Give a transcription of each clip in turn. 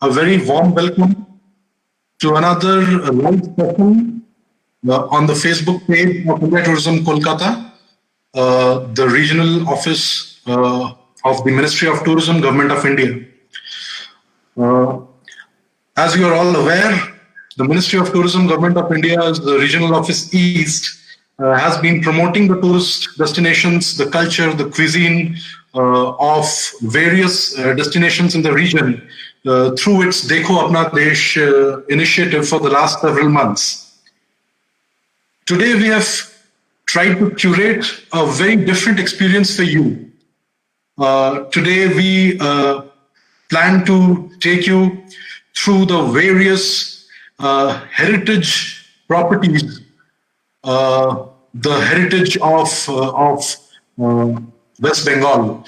a very warm welcome to another live session on the Facebook page of India Tourism Kolkata, the regional office of the Ministry of Tourism, Government of India. As you are all aware, the Ministry of Tourism, Government of India's Regional Office East has been promoting the tourist destinations, the culture, the cuisine of various destinations in the region through its Dekho Apna Desh initiative for the last several months. Today we have tried to curate a very different experience for you. Today we plan to take you through the various heritage properties, the heritage of West Bengal,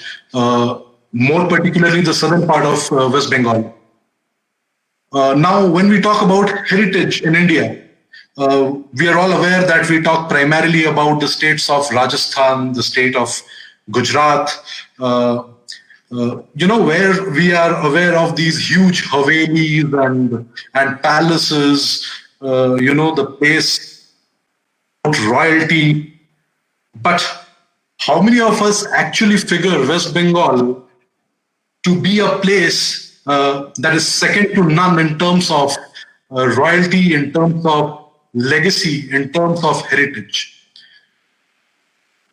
more particularly the southern part of West Bengal. Now, when we talk about heritage in India, we are all aware that we talk primarily about the states of Rajasthan, the state of Gujarat, where we are aware of these huge Havelis and palaces, the place of royalty. But how many of us actually figure West Bengal to be a place that is second to none in terms of royalty, in terms of legacy, in terms of heritage?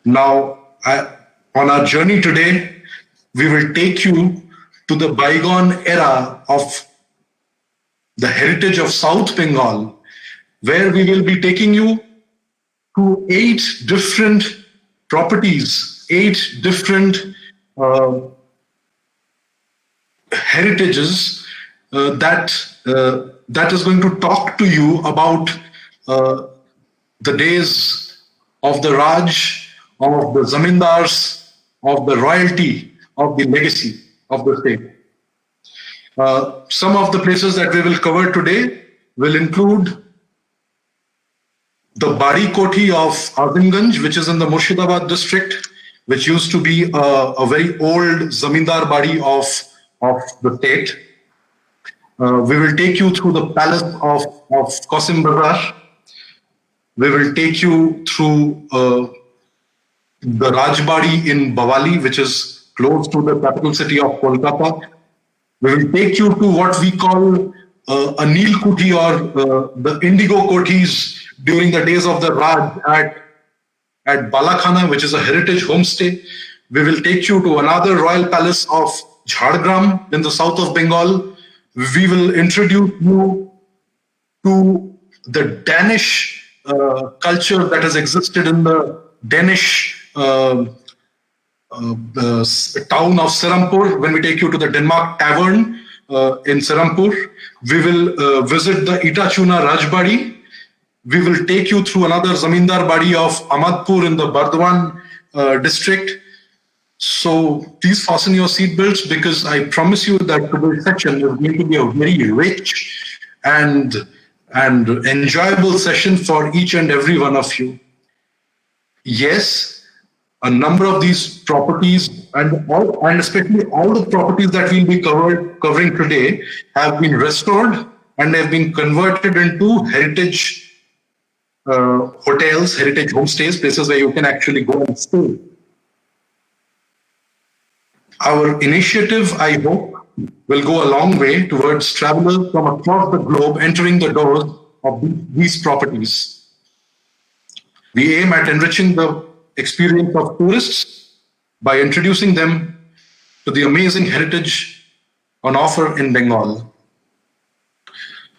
Now, on our journey today, we will take you to the bygone era of the heritage of South Bengal, where we will be taking you to 8 different properties, 8 different heritages that is going to talk to you about the days of the Raj, of the Jamindars, of the royalty, of the legacy of the state. Some of the places that we will cover today will include the Bari Koti of Azimganj, which is in the Murshidabad district, which used to be a very old Zamindar Bari of the state. We will take you through the palace of Qasim Bazar. We will take you through the Rajbari in Bawali, which is close to the capital city of Kolkata. We will take you to what we call a Nil Kuti, or the Indigo Kotis during the days of the Raj at Balakhana, which is a heritage homestay. We will take you to another royal palace of Jhargram in the south of Bengal. We will introduce you to the Danish culture that has existed in the Danish the town of Serampur. When we take you to the Denmark Tavern in Serampur, we will visit the Itachuna Rajbari. We will take you through another Zamindar Bari of Ahmadpur in the Bardwan district. So please fasten your seatbelts, because I promise you that today's section is going to be a very rich and enjoyable session for each and every one of you. Yes, a number of these properties, and especially all the properties that we'll be covering today, have been restored and have been converted into heritage hotels, heritage homestays, places where you can actually go and stay. Our initiative, I hope, will go a long way towards travelers from across the globe entering the doors of these properties. We aim at enriching the experience of tourists by introducing them to the amazing heritage on offer in Bengal.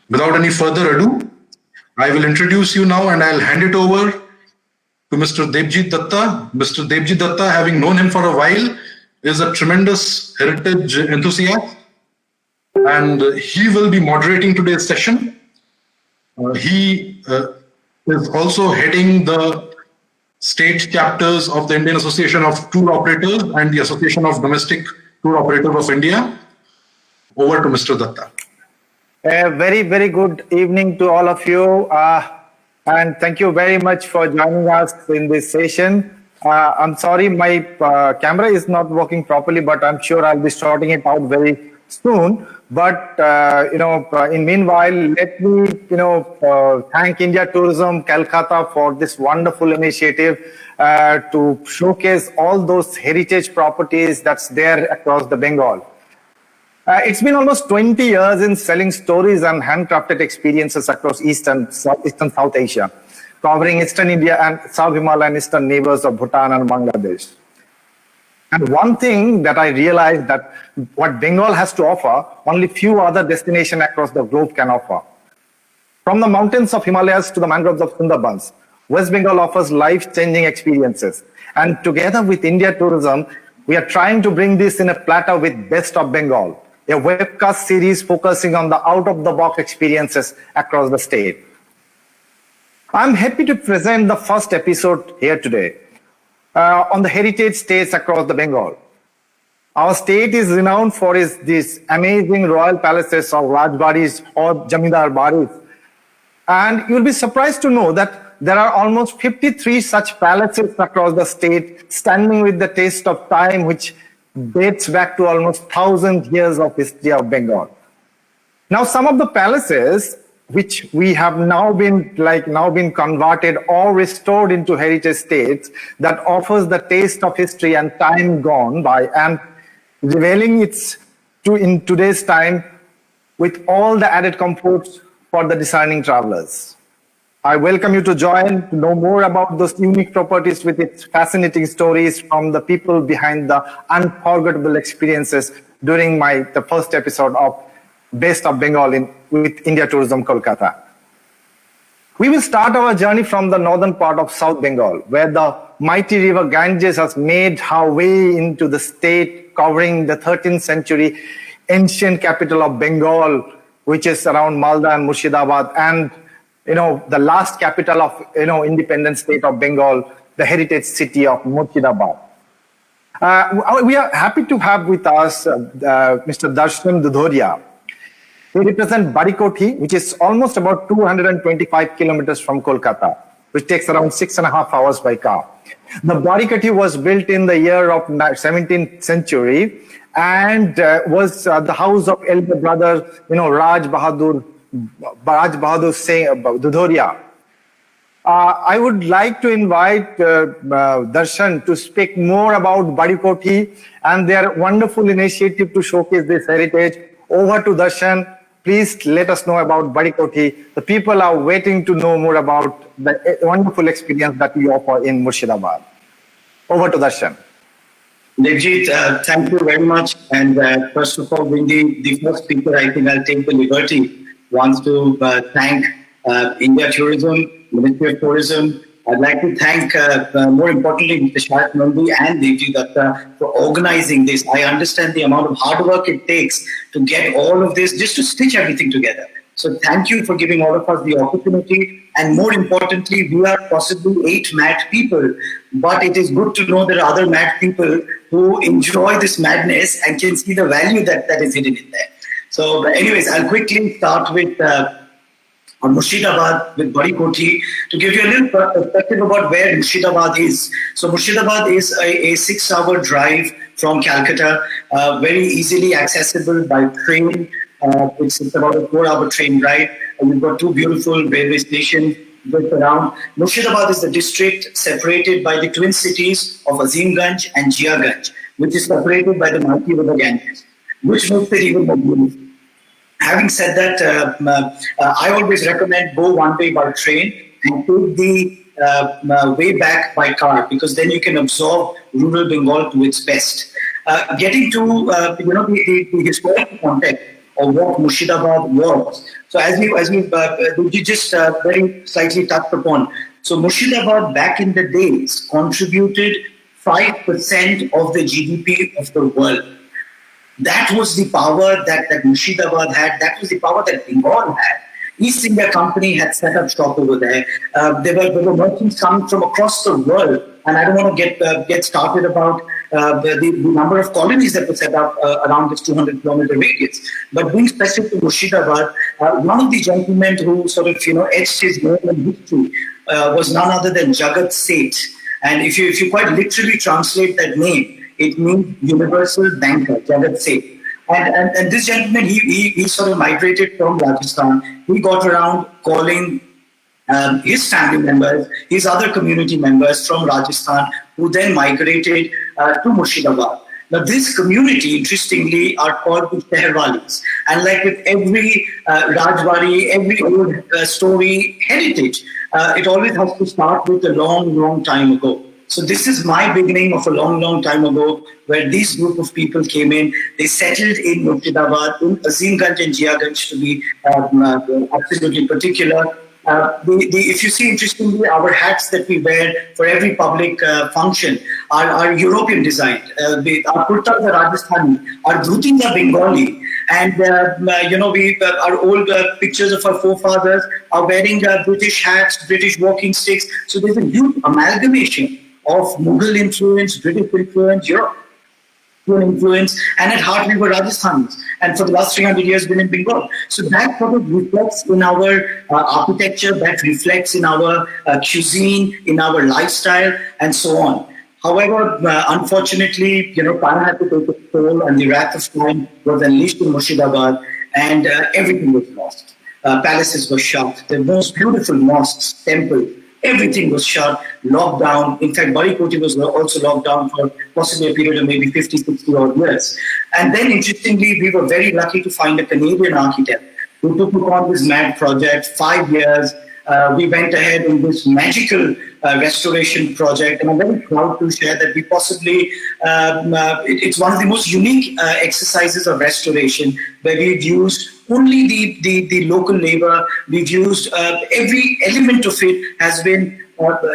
Without any further ado, I will introduce you now, and I'll hand it over to Mr. Debjit Datta. Mr. Debjit Datta, having known him for a while, is a tremendous heritage enthusiast, and he will be moderating today's session. He is also heading the state chapters of the Indian Association of Tour Operators and the Association of Domestic Tour Operators of India. Over to Mr. Datta. A very, very good evening to all of you, and thank you very much for joining us in this session. I'm sorry my camera is not working properly, but I'm sure I'll be sorting it out very soon. But in meanwhile, let me thank India Tourism Kolkata for this wonderful initiative to showcase all those heritage properties that's there across the Bengal. It's been almost 20 years in selling stories and handcrafted experiences across Eastern South Asia, covering Eastern India and South Himalayan Eastern neighbors of Bhutan and Bangladesh. And one thing that I realized that what Bengal has to offer, only few other destinations across the globe can offer. From the mountains of Himalayas to the mangroves of Sundarbans, West Bengal offers life-changing experiences. And together with India Tourism, we are trying to bring this in a platter with Best of Bengal, a webcast series focusing on the out-of-the-box experiences across the state. I'm happy to present the first episode here today on the heritage states across the Bengal. Our state is renowned for these amazing royal palaces of Rajbaris or Jamindar Baris. And you'll be surprised to know that there are almost 53 such palaces across the state, standing with the test of time, which dates back to almost 1,000 years of history of Bengal. Now, some of the palaces which we have now been converted or restored into heritage states that offers the taste of history and time gone by, and revealing in today's time with all the added comforts for the discerning travelers. I welcome you to join to know more about those unique properties with its fascinating stories from the people behind the unforgettable experiences during the first episode of Best of Bengal with India Tourism Kolkata. We will start our journey from the northern part of South Bengal, where the mighty river Ganges has made her way into the state, covering the 13th century ancient capital of Bengal, which is around Malda and Murshidabad, and the last capital of independent state of Bengal, the heritage city of Murshidabad. We are happy to have with us Mr. Darshan Dudoria. He represents Bari, which is almost about 225 kilometers from Kolkata, which takes around 6.5 hours by car. The Bari was built in the year of 17th century and was the house of elder brother, Raj Bahadur Dudoria. I would like to invite Darshan to speak more about Bari and their wonderful initiative to showcase this heritage. Over to Darshan. Please let us know about Bari. The people are waiting to know more about the wonderful experience that we offer in Murshidabad. Over to Darshan. Devjit, thank you very much. And first of all, being the first speaker, I think I'll take the liberty once to thank India Tourism, Ministry of Tourism. I'd like to thank, more importantly, Mr. Shahid Nandi and Devjit Datta for organizing this. I understand the amount of hard work it takes to get all of this, just to stitch everything together. So thank you for giving all of us the opportunity. And more importantly, we are possibly 8 mad people, but it is good to know there are other mad people who enjoy this madness and can see the value that is hidden in there. So anyways, I'll quickly start with Murshidabad with Bari to give you a little perspective about where Murshidabad is. So Murshidabad is a 6-hour drive from Calcutta, very easily accessible by train. It's about a 4-hour train ride. And we've got 2 beautiful railway stations built around. Murshidabad is the district separated by the twin cities of Azimganj and Jiaganj, which is separated by the mighty river Ganges, which makes it even more beautiful. Having said that, I always recommend go one way by train and take the way back by car, because then you can absorb rural Bengal to its best. Getting to the historical context of what Murshidabad was. So as you just very slightly touched upon. So Murshidabad back in the days contributed 5% of the GDP of the world. That was the power that Murshidabad had. That was the power that Bengal had. East India Company had set up shop over there. There were merchants coming from across the world, and I don't want to get started about the number of colonies that were set up around this 200-kilometer radius. But being specific to Murshidabad, one of the gentlemen who sort of etched his name in history was none other than Jagat Seth. And if you quite literally translate that name, it means universal banker, Jagat Seth. And this gentleman, he sort of migrated from Rajasthan. He got around calling his family members, his other community members from Rajasthan, who then migrated to Murshidabad. Now, this community, interestingly, are called the Sheherwalis. And like with every Rajbari, every old story heritage, it always has to start with a long, long time ago. So this is my beginning of a long, long time ago, where this group of people came in. They settled in Murshidabad, in Azimganj and Jiaganj, to be absolutely particular. If you see, interestingly, our hats that we wear for every public function are European designed. Our kurtas are Rajasthani, our dhutis are Bengali, and our old pictures of our forefathers are wearing British hats, British walking sticks. So there's a huge amalgamation of Mughal influence, British influence, European influence, and at heart we were Rajasthanis, and for the last 300 years been in Bengal. So that sort of reflects in our architecture, that reflects in our cuisine, in our lifestyle, and so on. However, unfortunately, time had to take its toll, and the wrath of time was unleashed in Murshidabad, and everything was lost. Palaces were shut, the most beautiful mosques, temples, everything was shut, locked down. In fact, Bari was also locked down for possibly a period of maybe 50, 60 odd years. And then, interestingly, we were very lucky to find a Canadian architect who took upon this mad project, 5 years. We went ahead in this magical restoration project, and I'm very proud to share that we possibly, it's one of the most unique exercises of restoration, where we've used only the local labor. We've used every element of it has been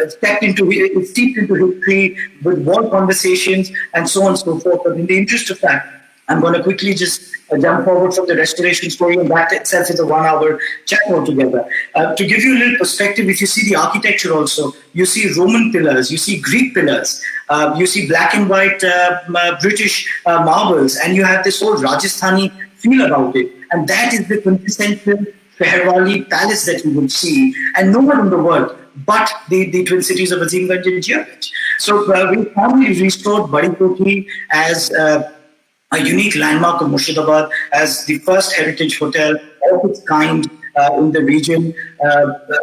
steeped into history with wall conversations and so on and so forth. But in the interest of that, I'm going to quickly just jump forward from the restoration story, and that itself is a 1 hour chat altogether. To give you a little perspective, if you see the architecture also, you see Roman pillars, you see Greek pillars, you see black and white British marbles, and you have this whole Rajasthani feel about it. And that is the quintessential Sheherwali palace that you will see, and no one in the world but the twin cities of Azimganj and Jiaganj. So we finally restored Bari as a unique landmark of Murshidabad, as the first heritage hotel of its kind in the region.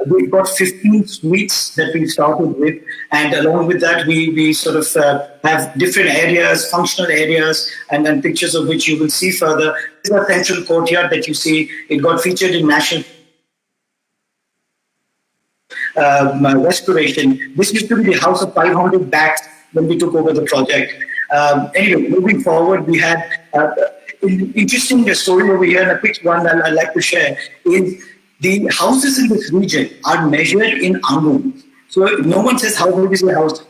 We've got 15 suites that we started with, and along with that, we sort of have different areas, functional areas, and pictures of which you will see further. This is a central courtyard that you see. It got featured in National Restoration. This used to be the house of 500 bats when we took over the project. Anyway, moving forward, we had interesting story over here, and a quick one I'd like to share is the houses in this region are measured in angun. So no one says how big is your house,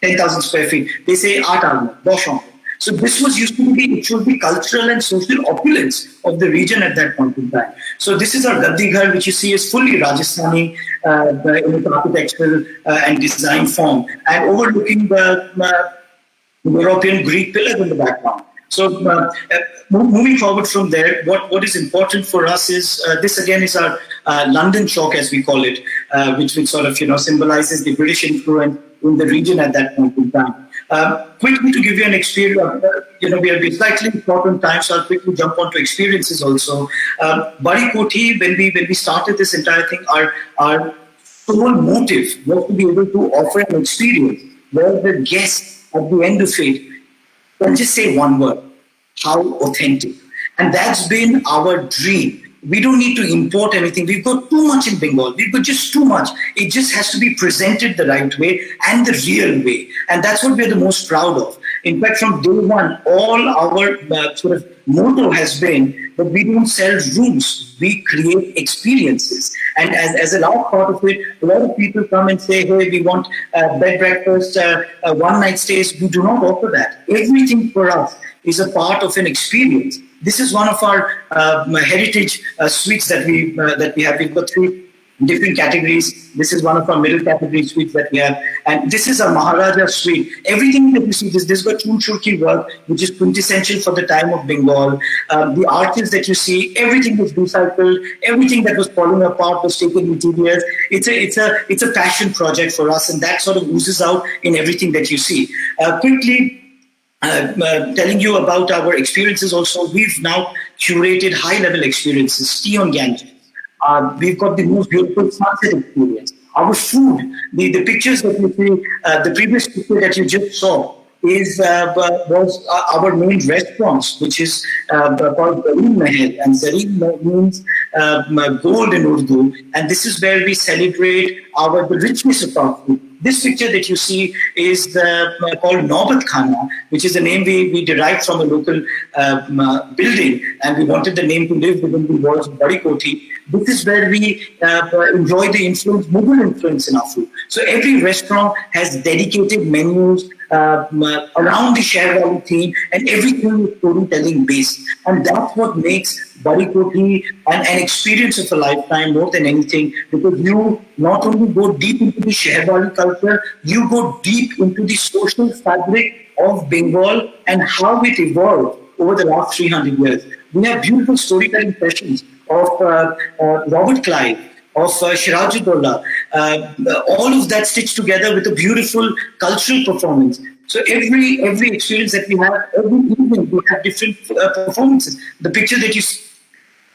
10,000 square feet. They say 8 angun, 10 angun. So this was used to be, it should be cultural and social opulence of the region at that point in time. So this is our Gaddi Ghar, which you see is fully Rajasthani in its architectural and design form, and overlooking the European Greek pillars in the background. So moving forward from there, what is important for us is, this again is our London chalk, as we call it, which sort of symbolizes the British influence in the region at that point in time. Quickly to give you an experience, we are slightly short on time, so I'll quickly jump onto experiences also. Bari Koti, when we started this entire thing, our sole motive was to be able to offer an experience where the guest at the end of it can just say one word: how authentic. And that's been our dream. We don't need to import anything. We've got too much in Bengal. We've got just too much. It just has to be presented the right way and the real way. And that's what we're the most proud of. In fact, from day one, all our sort of motto has been that we don't sell rooms, we create experiences. And as a large part of it, a lot of people come and say, hey, we want bed breakfast, one-night stays. We do not offer that. Everything for us is a part of an experience. This is one of our heritage suites that we have. We've got 3 different categories. This is one of our middle category suites that we have. And this is a Maharaja suite. Everything that you see, this got Chunchurki work, which is quintessential for the time of Bengal. The arches that you see, everything was recycled. Everything that was falling apart was taken interiors. It's a passion project for us, and that sort of oozes out in everything that you see. Quickly, telling you about our experiences also. We've now curated high-level experiences, tea on Ganges. We've got the most beautiful sunset experience. Our food, the pictures that you see, the previous picture that you just saw was our main restaurants, which is called Zareen Mahal, and Zareen means gold in Urdu, and this is where we celebrate the richness of our food. This picture that you see is called Naubat Khana, which is a name we derived from a local building, and we wanted the name to live within the walls of Bari. This is where we enjoy the Mughal influence in our food. So every restaurant has dedicated menus around the Sheherwali theme, and everything is storytelling based. And that's what makes Bari an experience of a lifetime more than anything, because you not only go deep into the Sheherwali culture, you go deep into the social fabric of Bengal and how it evolved over the last 300 years. We have beautiful storytelling sessions of Robert Clive, of Shirajudollah, all of that stitched together with a beautiful cultural performance. So every experience that we have, every evening we have different performances. The picture that you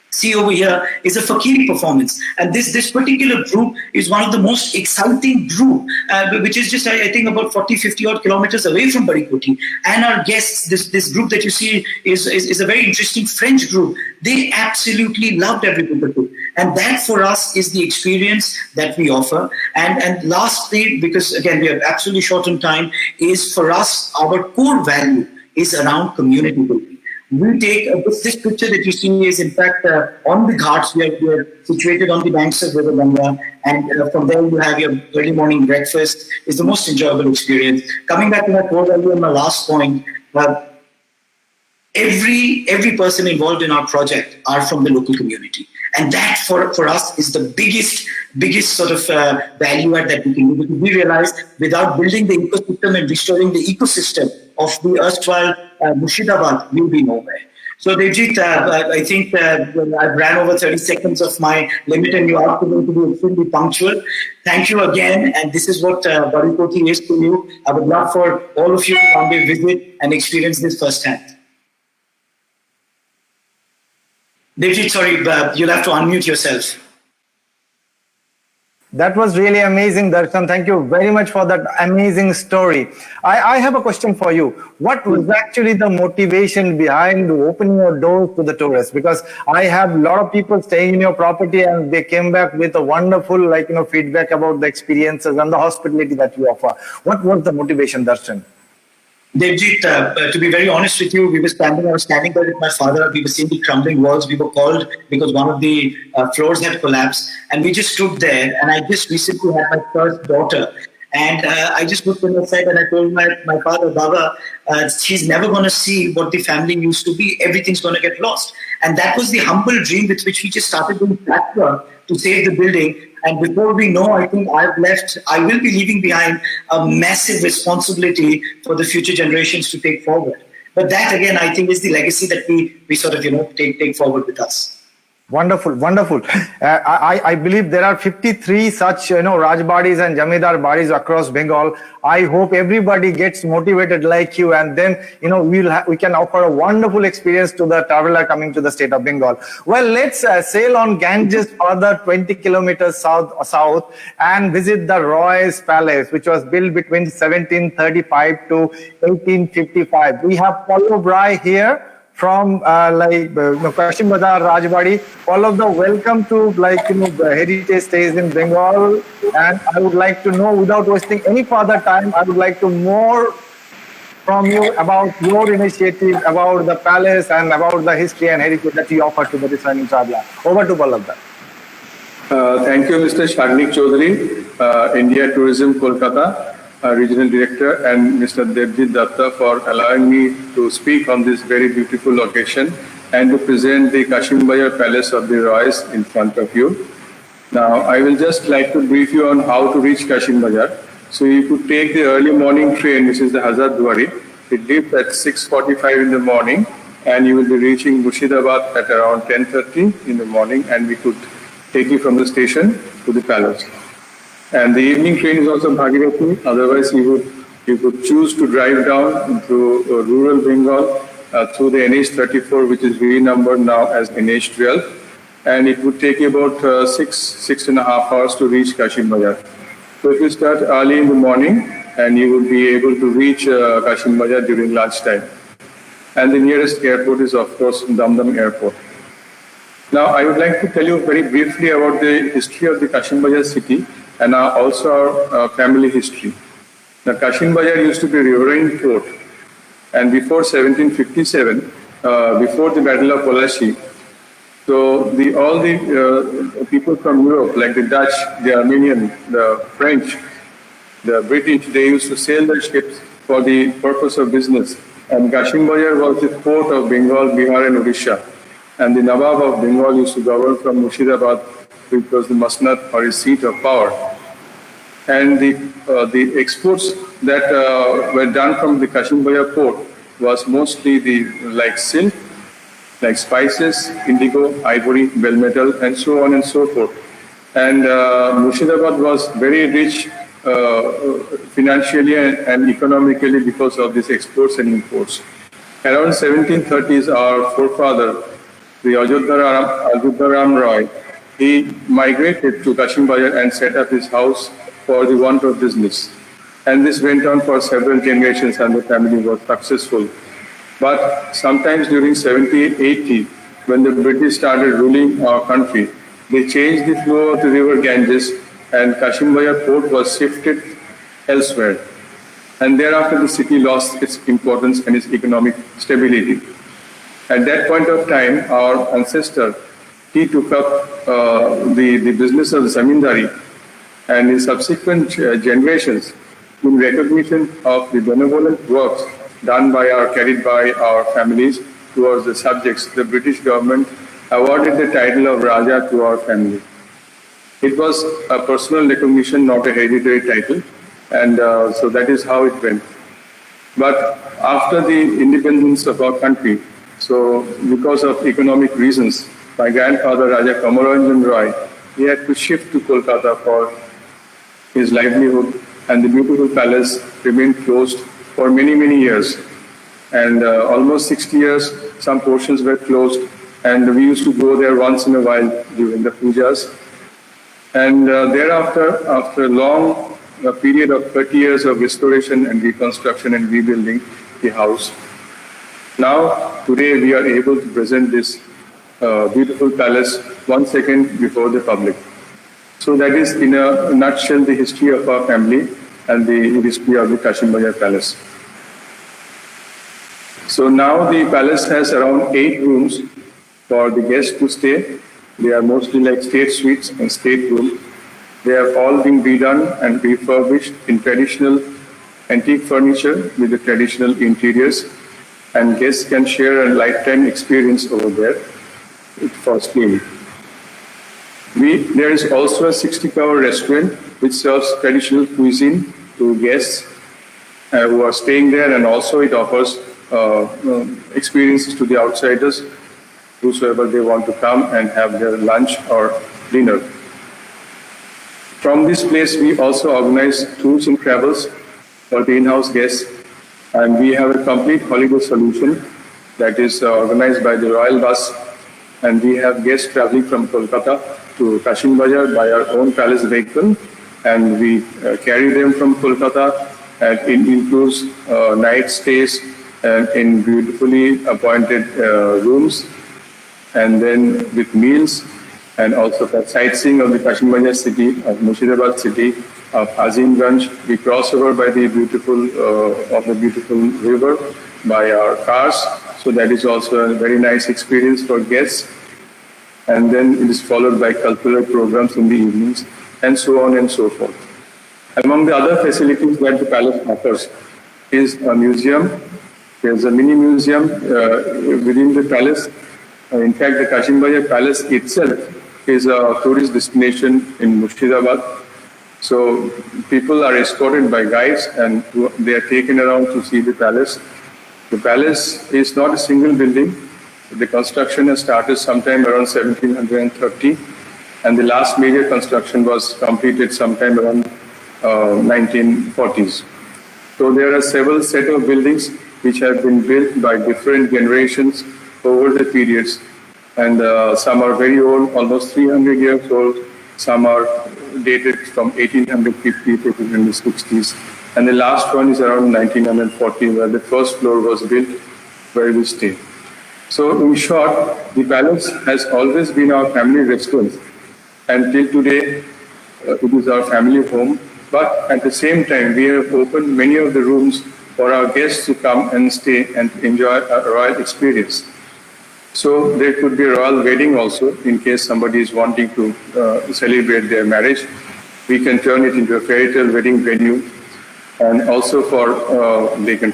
see over here is a Fakiri performance, and this particular group is one of the most exciting group, which is just I think about 40-50 odd kilometers away from Bari. And our guests, this group that you see is a very interesting French group. They absolutely loved every bit of it, and that for us is the experience that we offer. And lastly, because again we are absolutely short on time, is for us our core value is around community building. We take this picture that you see is in fact on the ghats. We are situated on the banks of River Ganga, and from there you have your early morning breakfast. Is the most enjoyable experience. Coming back to my core value and my last point, every person involved in our project are from the local community, and that for us is the biggest sort of value add that we can do, because we realize without building the ecosystem and restoring the ecosystem of the erstwhile Murshidabad, we'll be nowhere. So Devjit, I think I ran over 30 seconds of my limit, and you asked me to be extremely punctual. Thank you again, and this is what Bari is to you. I would love for all of you to one day visit and experience this firsthand. Devjit, sorry, you'll have to unmute yourself. That was really amazing, Darshan. Thank you very much for that amazing story. I have a question for you. What was actually the motivation behind opening your doors to the tourists? Because I have a lot of people staying in your property, and they came back with a wonderful, feedback about the experiences and the hospitality that you offer. What was the motivation, Darshan? Devjit, to be very honest with you, I was standing there with my father. We were seeing the crumbling walls. We were called because one of the floors had collapsed, and we just stood there. And I just recently had my first daughter, and I just looked on the side and I told my father, Baba, she's never going to see what the family used to be. Everything's going to get lost. And that was the humble dream with which we just started doing patchwork to save the building. And before we know, I think I will be leaving behind a massive responsibility for the future generations to take forward. But that, again, I think is the legacy that we sort of, take forward with us. Wonderful, wonderful. I believe there are 53 such, Rajbaris and Jamindar baris across Bengal. I hope everybody gets motivated like you, and then, we can offer a wonderful experience to the traveler coming to the state of Bengal. Well, let's sail on Ganges further 20 kilometers south and visit the Roy's Palace, which was built between 1735 to 1855. We have Paulo Brai here from Kashim Bazar, Rajbari. All of the welcome to the Heritage Stays in Bengal. And I would like to know, without wasting any further time, I would like to more from you about your initiative, about the palace, and about the history and heritage that you offer to the discerning traveler. Over to Balabda. Thank you, Mr. Sharnik Chaudhary, India Tourism Kolkata, Regional Director, and Mr. Devjit Datta for allowing me to speak on this very beautiful occasion and to present the Kashim Bazar Palace of the Royals in front of you. Now, I will just like to brief you on how to reach Kashim Bazar. So you could take the early morning train, which is the Hazardwari. It leaves at 6:45 in the morning, and you will be reaching Murshidabad at around 10:30 in the morning, and we could take you from the station to the palace. And the evening train is also Bhagirathi. Otherwise, you would You could choose to drive down through rural Bengal through the NH34, which is renumbered now as NH12, and it would take you about 6.5 hours to reach Kashim Bazar. So if you start early in the morning, and you would be able to reach Kashim Bazar during lunchtime. And the nearest airport is, of course, Damdam Airport. Now, I would like to tell you very briefly about the history of the Kashim Bazar city and also our family history. Now, Kashim Bazar used to be a riverine port, and before 1757, before the Battle of Polashi, so all the people from Europe, like the Dutch, the Armenian, the French, the British, they used to sail their ships for the purpose of business. And Kashim Bazar was the port of Bengal, Bihar, and Odisha. And the Nawab of Bengal used to govern from Murshidabad, which was the Masnad or his seat of power. And the exports that were done from the Kashim Bazar port was mostly like silk, like spices, indigo, ivory, bell metal, and so on and so forth. And Murshidabad was very rich financially and economically because of these exports and imports. Around 1730s, our forefather, the Ajodhya Ram Roy, he migrated to Kashim Bazar and set up his house for the want of business. And this went on for several generations and the family was successful. But sometimes during 1780, when the British started ruling our country, they changed the flow of the river Ganges and Kashim Bazar port was shifted elsewhere. And thereafter the city lost its importance and its economic stability. At that point of time, our ancestor, he took up the business of Jamindari, and in subsequent generations, in recognition of the benevolent works carried by our families towards the subjects, the British government awarded the title of Raja to our family. It was a personal recognition, not a hereditary title, and so that is how it went. But after the independence of our country, so because of economic reasons, my grandfather Raja Kamaranjan Roy, he had to shift to Kolkata for his livelihood, and the beautiful palace remained closed for many, many years. And almost 60 years, some portions were closed, and we used to go there once in a while during the pujas. And thereafter, after a long period of 30 years of restoration and reconstruction and rebuilding the house, now today we are able to present this beautiful palace once again before the public. So that is in a nutshell the history of our family and the history of the Kashim Bazar Palace. So now the palace has around 8 rooms for the guests to stay. They are mostly like state suites and state rooms. They have all been redone and refurbished in traditional antique furniture with the traditional interiors, and guests can share a lifetime experience over there for staying. There is also a 60-cover restaurant which serves traditional cuisine to guests who are staying there, and also it offers experiences to the outsiders, whosoever they want to come and have their lunch or dinner. From this place, we also organize tours and travels for the in-house guests, and we have a complete holiday solution that is organized by the Royal Bus, and we have guests traveling from Kolkata to Kashim Bazar by our own palace vehicle, and we carry them from Kolkata, and it includes night stays in beautifully appointed rooms, and then with meals, and also for sightseeing of the Kashim Bazar city, of Murshidabad city, of Azimganj. We cross over by the beautiful river by our cars, so that is also a very nice experience for guests. And then it is followed by cultural programs in the evenings, and so on and so forth. Among the other facilities that the palace offers is a museum. There's a mini museum within the palace. In fact, the Kashim Bazar Palace itself is a tourist destination in Murshidabad. So people are escorted by guides and they are taken around to see the palace. The palace is not a single building. The construction has started sometime around 1730, and the last major construction was completed sometime around 1940s. So there are several set of buildings which have been built by different generations over the periods. And some are very old, almost 300 years old. Some are dated from 1850 to 1860s. And the last one is around 1940, where the first floor was built, where we stay. So in short, the palace has always been our family residence. And till today, it is our family home. But at the same time, we have opened many of the rooms for our guests to come and stay and enjoy a royal experience. So there could be a royal wedding also, in case somebody is wanting to celebrate their marriage. We can turn it into a fairy tale wedding venue. And also for they can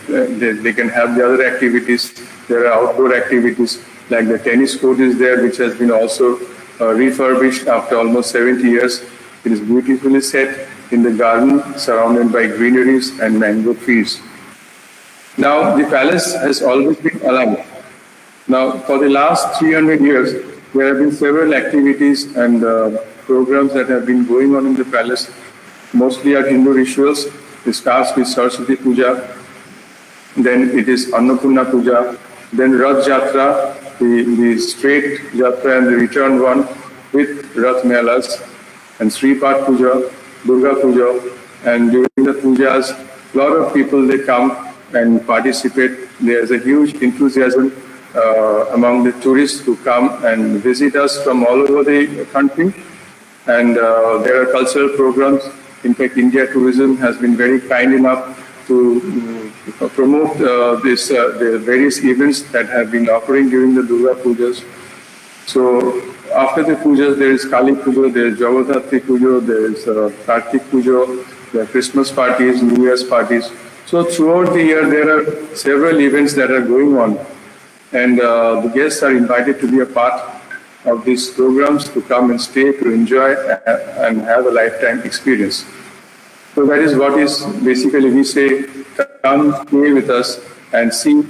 have the other activities. There are outdoor activities like the tennis court is there, which has been also refurbished after almost 70 years. It is beautifully set in the garden, surrounded by greeneries and mango trees. Now the palace has always been alive. Now for the last 300 years, there have been several activities and programs that have been going on in the palace. Mostly are Hindu rituals. It starts with Saraswati Puja, then it is Annapurna Puja, then Rath Jatra, the straight Jatra and the return one with Rath Melas, and Sripat Puja, Durga Puja, and during the pujas, a lot of people, they come and participate. There is a huge enthusiasm among the tourists who come and visit us from all over the country. And there are cultural programs. In fact, India Tourism has been very kind enough to promote the various events that have been occurring during the Durga Pujas. So after the pujas, there is Kali Puja, there is Jagadhatri Puja, there is Kartik Puja, there are Christmas parties, New Year's parties. So throughout the year, there are several events that are going on. And the guests are invited to be a part of these programs, to come and stay, to enjoy and have a lifetime experience. So that is what is basically we say, come stay with us and see the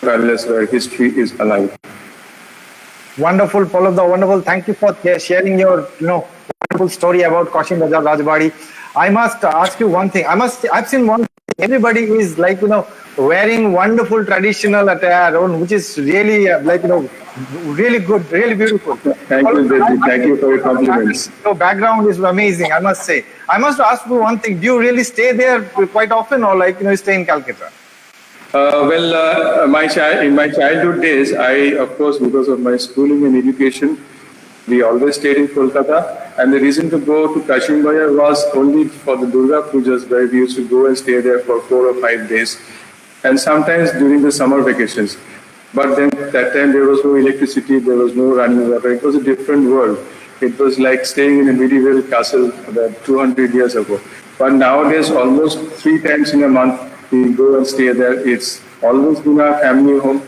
palace where history is alive. Wonderful, Paulabda, wonderful. Thank you for sharing your wonderful story about Kashin Bazaar Rajbari. I must ask you one thing. I've seen one thing. Everybody is wearing wonderful traditional attire, which is really really good, really beautiful. Thank you, Deji. Thank you for your compliments. Your background is amazing, I must say. I must ask you one thing. Do you really stay there quite often, or stay in Calcutta? In my childhood days, of course, because of my schooling and education, we always stayed in Kolkata. And the reason to go to Kashin Bazaar was only for the Durga Pujas, where we used to go and stay there for 4 or 5 days. And sometimes during the summer vacations. But then that time there was no electricity, there was no running water. It was a different world. It was like staying in a medieval castle about 200 years ago. But nowadays, almost 3 times in a month, we go and stay there. It's always been our family home.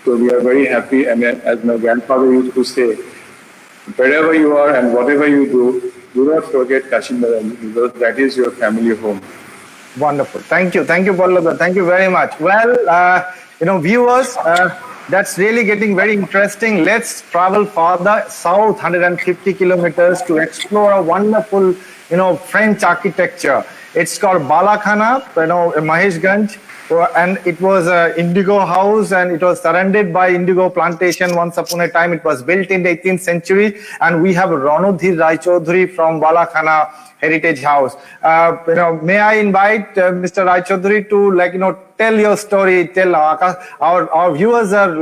So we are very happy. And as my grandfather used to say, wherever you are and whatever you do not forget Kashin Bazaar, because that is your family home. Wonderful. Thank you, Paulabda. Thank you very much. Well, viewers, that's really getting very interesting. Let's travel further south, 150 kilometers, to explore a wonderful, French architecture. It's called Balakhana, Maheshganj. And it was an indigo house, and it was surrounded by indigo plantation once upon a time. It was built in the 18th century, and we have Ranodhir Rai Chaudhuri from Balakhana Heritage House. May I invite Mr. Rai Chaudhuri to tell your story. Tell our viewers are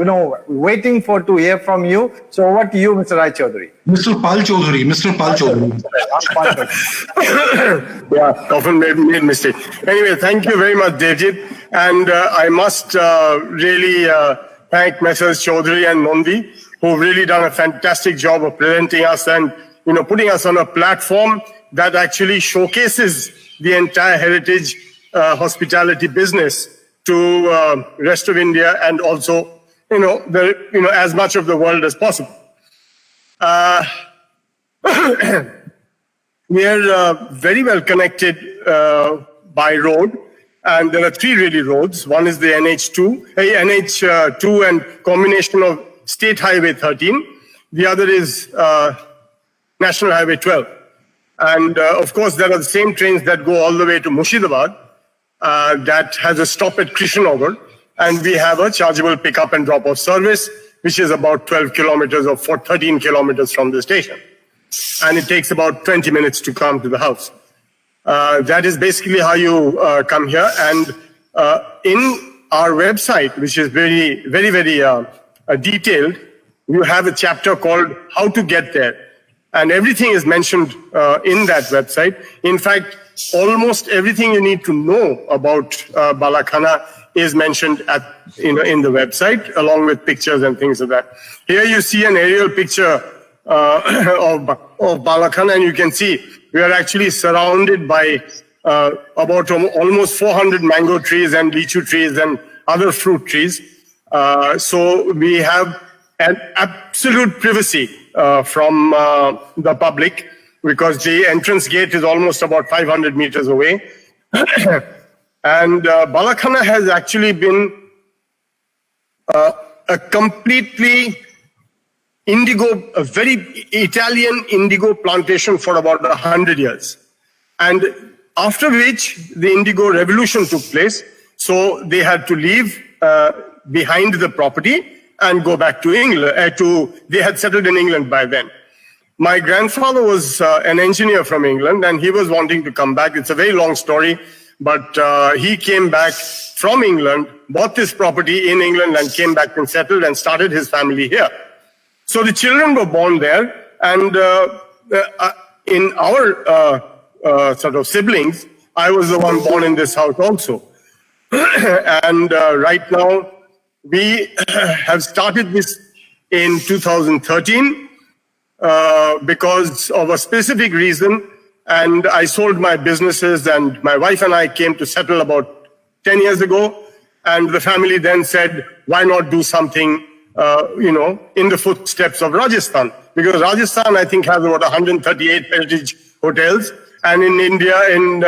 waiting to hear from you. So over to you, Mr. Rai Chaudhuri. Mr. Pal Chaudhuri. Yeah, often made mistake. Anyway, thank you very much, Devjit. And I must really thank Messrs. Chaudhary and Nondi, who've really done a fantastic job of presenting us and putting us on a platform that actually showcases the entire heritage hospitality business to rest of India and also as much of the world as possible. We are very well connected by road. And there are 3 really roads. One is the NH2 and combination of State Highway 13. The other is National Highway 12. And of course, there are the same trains that go all the way to Murshidabad. that has a stop at Krishnagar, and we have a chargeable pickup and drop-off service, which is about 12 kilometers or 13 kilometers from the station. And it takes about 20 minutes to come to the house. That is basically how you come here. And in our website, which is very detailed, you have a chapter called How to Get There. And everything is mentioned in that website. In fact, almost everything you need to know about Balakhana is mentioned in the website, along with pictures and things like that. Here you see an aerial picture of Balakhana, and you can see we are actually surrounded by about almost 400 mango trees and lychee trees and other fruit trees. So we have an absolute privacy from the public, because the entrance gate is almost about 500 meters away. And Balakhana has actually been a completely a very Italian indigo plantation for about 100 years. And after which the indigo revolution took place, so they had to leave behind the property and go back to England. They had settled in England by then. My grandfather was an engineer from England, and he was wanting to come back. It's a very long story, but he came back from England, bought this property in England, and came back and settled and started his family here. So the children were born there, and in our sort of siblings, I was the one born in this house also. And right now, we have started this in 2013 because of a specific reason. And I sold my businesses, and my wife and I came to settle about 10 years ago. And the family then said, why not do something, in the footsteps of Rajasthan? Because Rajasthan, I think, has about 138 heritage hotels. And in India, in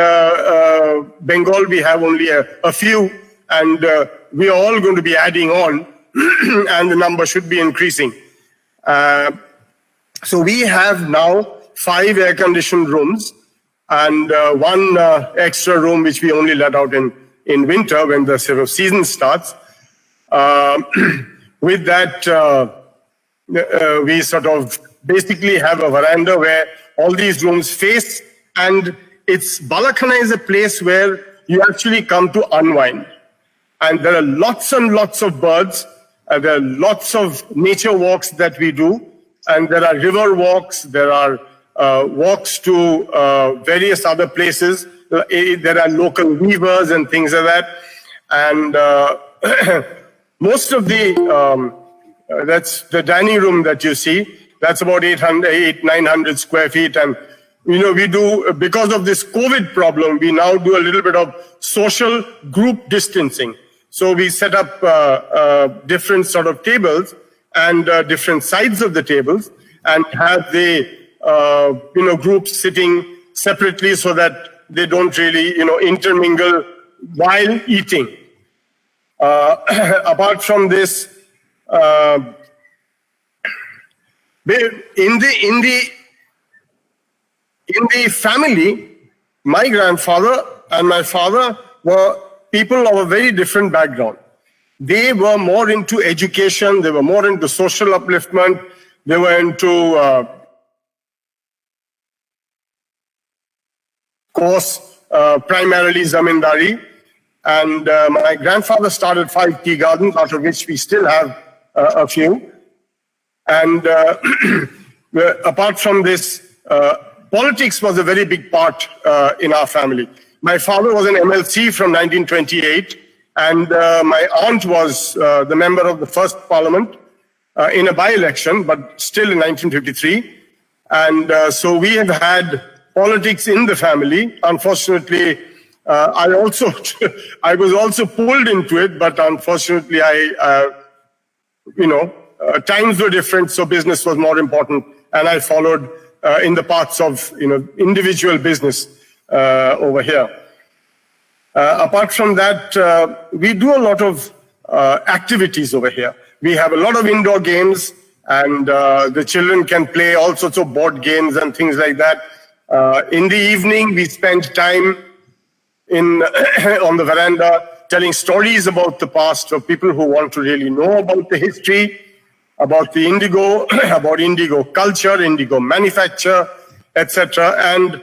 Bengal, we have only a few. And we are all going to be adding on, and the number should be increasing. So we have now 5 air-conditioned rooms and 1 extra room, which we only let out in winter when the sort of season starts. With that, we sort of basically have a veranda where all these rooms face, and Balakhana is a place where you actually come to unwind. And there are lots and lots of birds, there are lots of nature walks that we do, and there are river walks, there are walks to various other places. There are local weavers and things like that. And most of that's the dining room that you see, that's about 900 square feet. And, we do, because of this COVID problem, we now do a little bit of social group distancing. So we set up different sort of tables and different sides of the tables, and have the groups sitting separately so that they don't really intermingle while eating. Apart from this, in the family, my grandfather and my father were people of a very different background. They were more into education, they were more into social upliftment, they were into, primarily Jamindari. And my grandfather started 5 tea gardens, out of which we still have a few. And apart from this, politics was a very big part in our family. My father was an MLC from 1928, and my aunt was the member of the first parliament in a by-election, but still in 1953. And so we have had politics in the family. Unfortunately, I was also pulled into it, but unfortunately, times were different, so business was more important, and I followed in the paths of individual business over here. Apart from that, we do a lot of activities over here. We have a lot of indoor games, and the children can play all sorts of board games and things like that. In the evening, we spend time on the veranda, telling stories about the past for people who want to really know about the history, about the indigo, about indigo culture, indigo manufacture, etc. And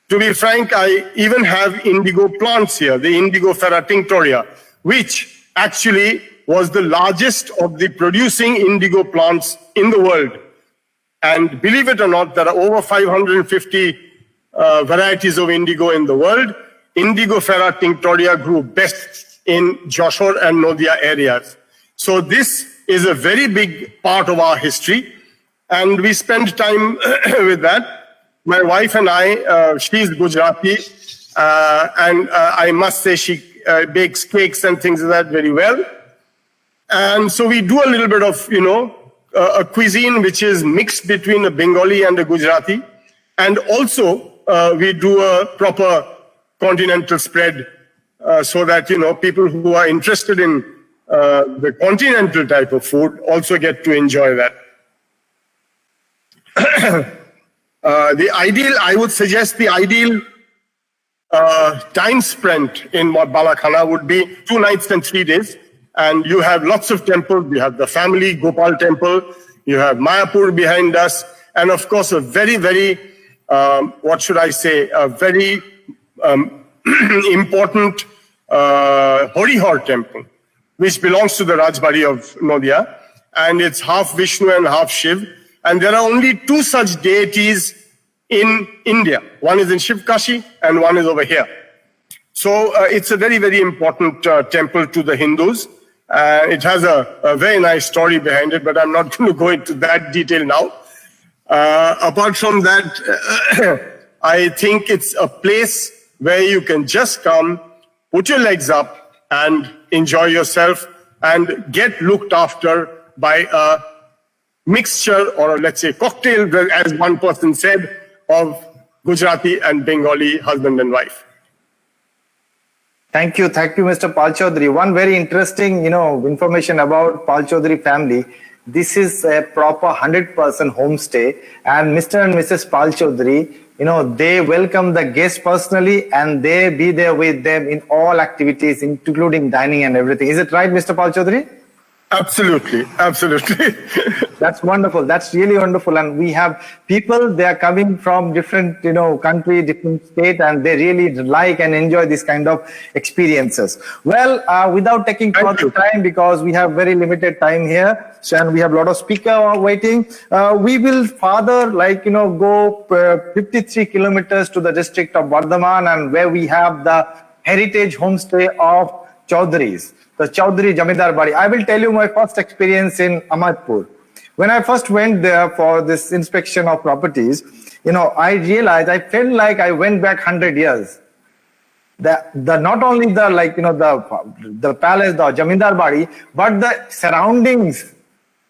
to be frank, I even have indigo plants here, the Indigofera tinctoria, which actually was the largest of the producing indigo plants in the world. And believe it or not, there are over 550 varieties of indigo in the world. Indigofera tinctoria grew best in Joshore and Nodia areas. So this is a very big part of our history, and we spend time with that. My wife and I, she's Gujarati, and I must say she bakes cakes and things like that very well. And so we do a little bit of, a cuisine which is mixed between a Bengali and a Gujarati. And also we do a proper continental spread so that, people who are interested in the continental type of food also get to enjoy that. I would suggest the ideal time spent in Balakhana would be 2 nights and 3 days. And you have lots of temples. You have the family Gopal temple. You have Mayapur behind us. And of course, a very, very, a very important Horihor temple, which belongs to the Rajbari of Nodia. And it's half Vishnu and half Shiv. And there are only 2 such deities in India. One is in Shivkashi and one is over here. So it's a very, very important temple to the Hindus. It has a very nice story behind it, but I'm not going to go into that detail now. Apart from that, I think it's a place where you can just come, put your legs up and enjoy yourself and get looked after by a mixture, or let's say cocktail, as one person said, of Gujarati and Bengali husband and wife. Thank you, Mr. Pal Chaudhary. One very interesting, information about Pal Chaudhary family. This is a proper 100% homestay, and Mr. and Mrs. Pal Chaudhary, they welcome the guests personally, and they be there with them in all activities, including dining and everything. Is it right, Mr. Pal Chaudhary? Absolutely, absolutely. That's wonderful. That's really wonderful. And we have people, they are coming from different, country, different state, and they really like and enjoy this kind of experiences. Well, without taking further time, because we have very limited time here, and we have a lot of speakers waiting, we will further, go 53 kilometers to the district of Bardhaman, and where we have the heritage homestay of Chaudharies, the Chaudhary Jamindar Bari. I will tell you my first experience in Ahmadpur. When I first went there for this inspection of properties, I realized, I felt like I went back 100 years. Not only the palace, the Jamindar Bari, but the surroundings,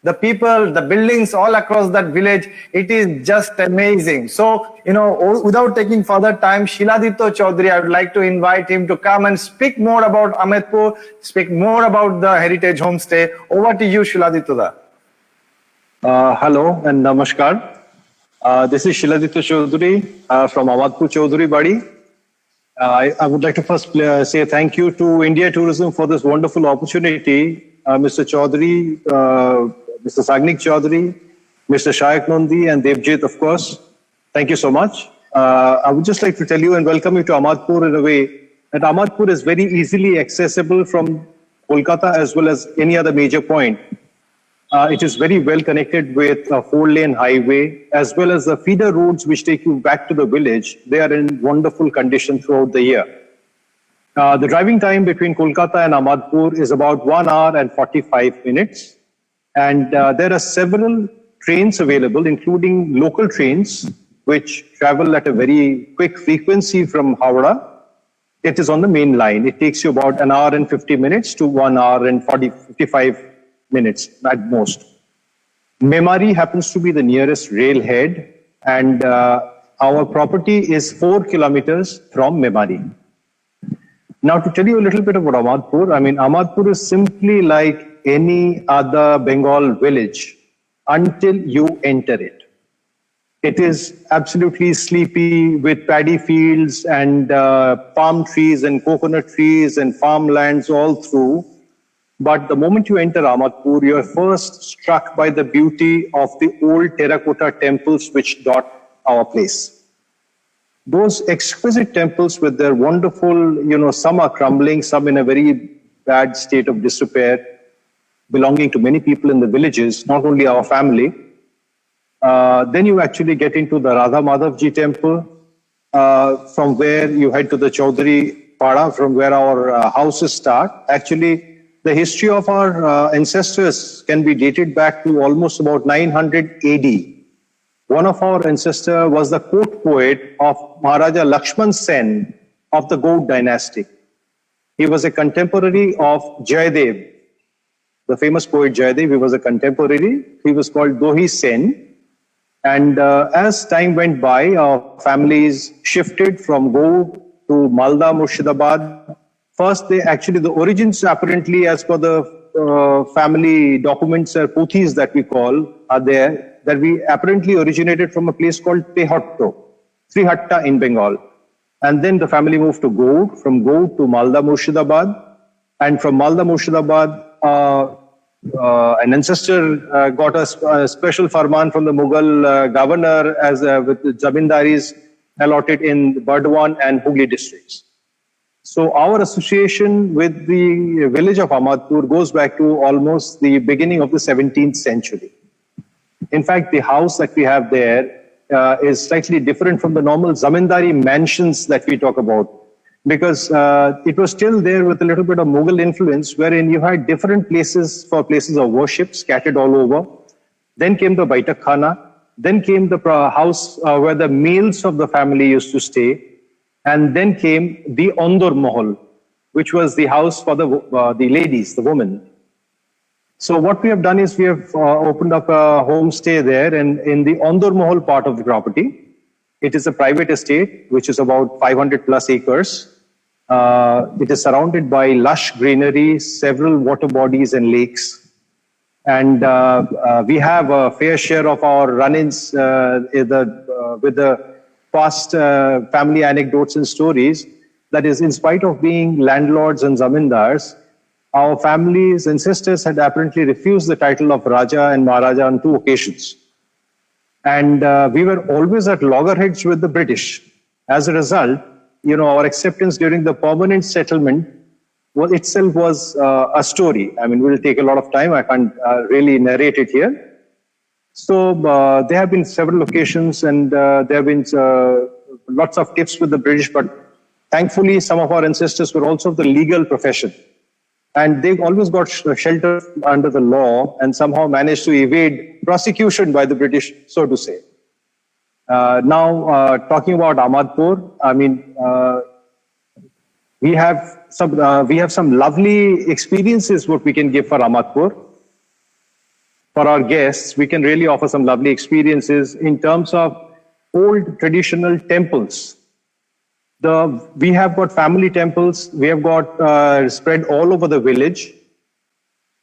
the people, the buildings all across that village, it is just amazing. So, without taking further time, Shiladitya Chaudhary, I would like to invite him to come and speak more about Ahmadpur, speak more about the heritage homestay. Over to you, Shiladitya. Hello and namaskar. This is Shiladitya Chaudhary from Ahmadpur Chaudhary Bari. I would like to first say thank you to India Tourism for this wonderful opportunity. Mr. Chaudhary, Mr. Sagnik Chaudhary, Mr. Shayak Nondi, and Devjit, of course. Thank you so much. I would just like to tell you and welcome you to Ahmadpur in a way that Ahmadpur is very easily accessible from Kolkata as well as any other major point. It is very well connected with a 4-lane highway as well as the feeder roads which take you back to the village. They are in wonderful condition throughout the year. The driving time between Kolkata and Ahmadpur is about 1 hour and 45 minutes. And there are several trains available, including local trains, which travel at a very quick frequency from Howrah. It is on the main line. It takes you about 1 hour and 50 minutes to 1 hour and 55 minutes at most. Memari happens to be the nearest railhead, and our property is 4 kilometers from Memari. Now, to tell you a little bit about Ahmadpur, Ahmadpur is simply like any other Bengal village until you enter it. It is absolutely sleepy with paddy fields and palm trees and coconut trees and farmlands all through. But the moment you enter Ahmadpur, you are first struck by the beauty of the old terracotta temples which dot our place. Those exquisite temples with their wonderful, some are crumbling, some in a very bad state of disrepair, belonging to many people in the villages, not only our family. Then you actually get into the Radha Madhavji temple, from where you head to the Chaudhary Pada, from where our houses start. Actually, the history of our ancestors can be dated back to almost about 900 AD. One of our ancestors was the court poet of Maharaja Lakshman Sen of the Gaud dynasty. He was a contemporary of Jayadev, the famous poet Jayadev. He was a contemporary. He was called Dohi Sen. And as time went by, our families shifted from Gaud to Malda, Murshidabad. First, the origins apparently, as per the family documents or puthis that we call, are there, that we apparently originated from a place called Trihatta in Bengal. And then the family moved to Gaud, from Gaud to Malda, Murshidabad. And from Malda, Murshidabad, an ancestor got a special farman from the Mughal governor as with the Jamindaris allotted in Burdwan and Hooghly districts. So our association with the village of Ahmadpur goes back to almost the beginning of the 17th century. In fact, the house that we have there is slightly different from the normal Zamindari mansions that we talk about, because it was still there with a little bit of Mughal influence, wherein you had different places for places of worship scattered all over. Then came the Baitak Khana. Then came the house where the males of the family used to stay. And then came the Ondur Mahal, which was the house for the ladies, the women. So what we have done is we have opened up a homestay there, and in the Ondur Mahal part of the property. It is a private estate, which is about 500 plus acres. It is surrounded by lush greenery, several water bodies and lakes. And we have a fair share of our run-ins with the past family anecdotes and stories. That is, in spite of being landlords and zamindars, our families and sisters had apparently refused the title of Raja and Maharaja on 2 occasions. And we were always at loggerheads with the British. As a result, our acceptance during the permanent settlement itself was a story. I mean, it will take a lot of time. I can't really narrate it here. So there have been several occasions, and there have been lots of tips with the British, but thankfully some of our ancestors were also of the legal profession. And they always got shelter under the law and somehow managed to evade prosecution by the British, so to say. Now, talking about Ahmadpur, I mean, we have some lovely experiences what we can give for Ahmadpur. For our guests, we can really offer some lovely experiences in terms of old traditional temples. We have got family temples. We have got spread all over the village,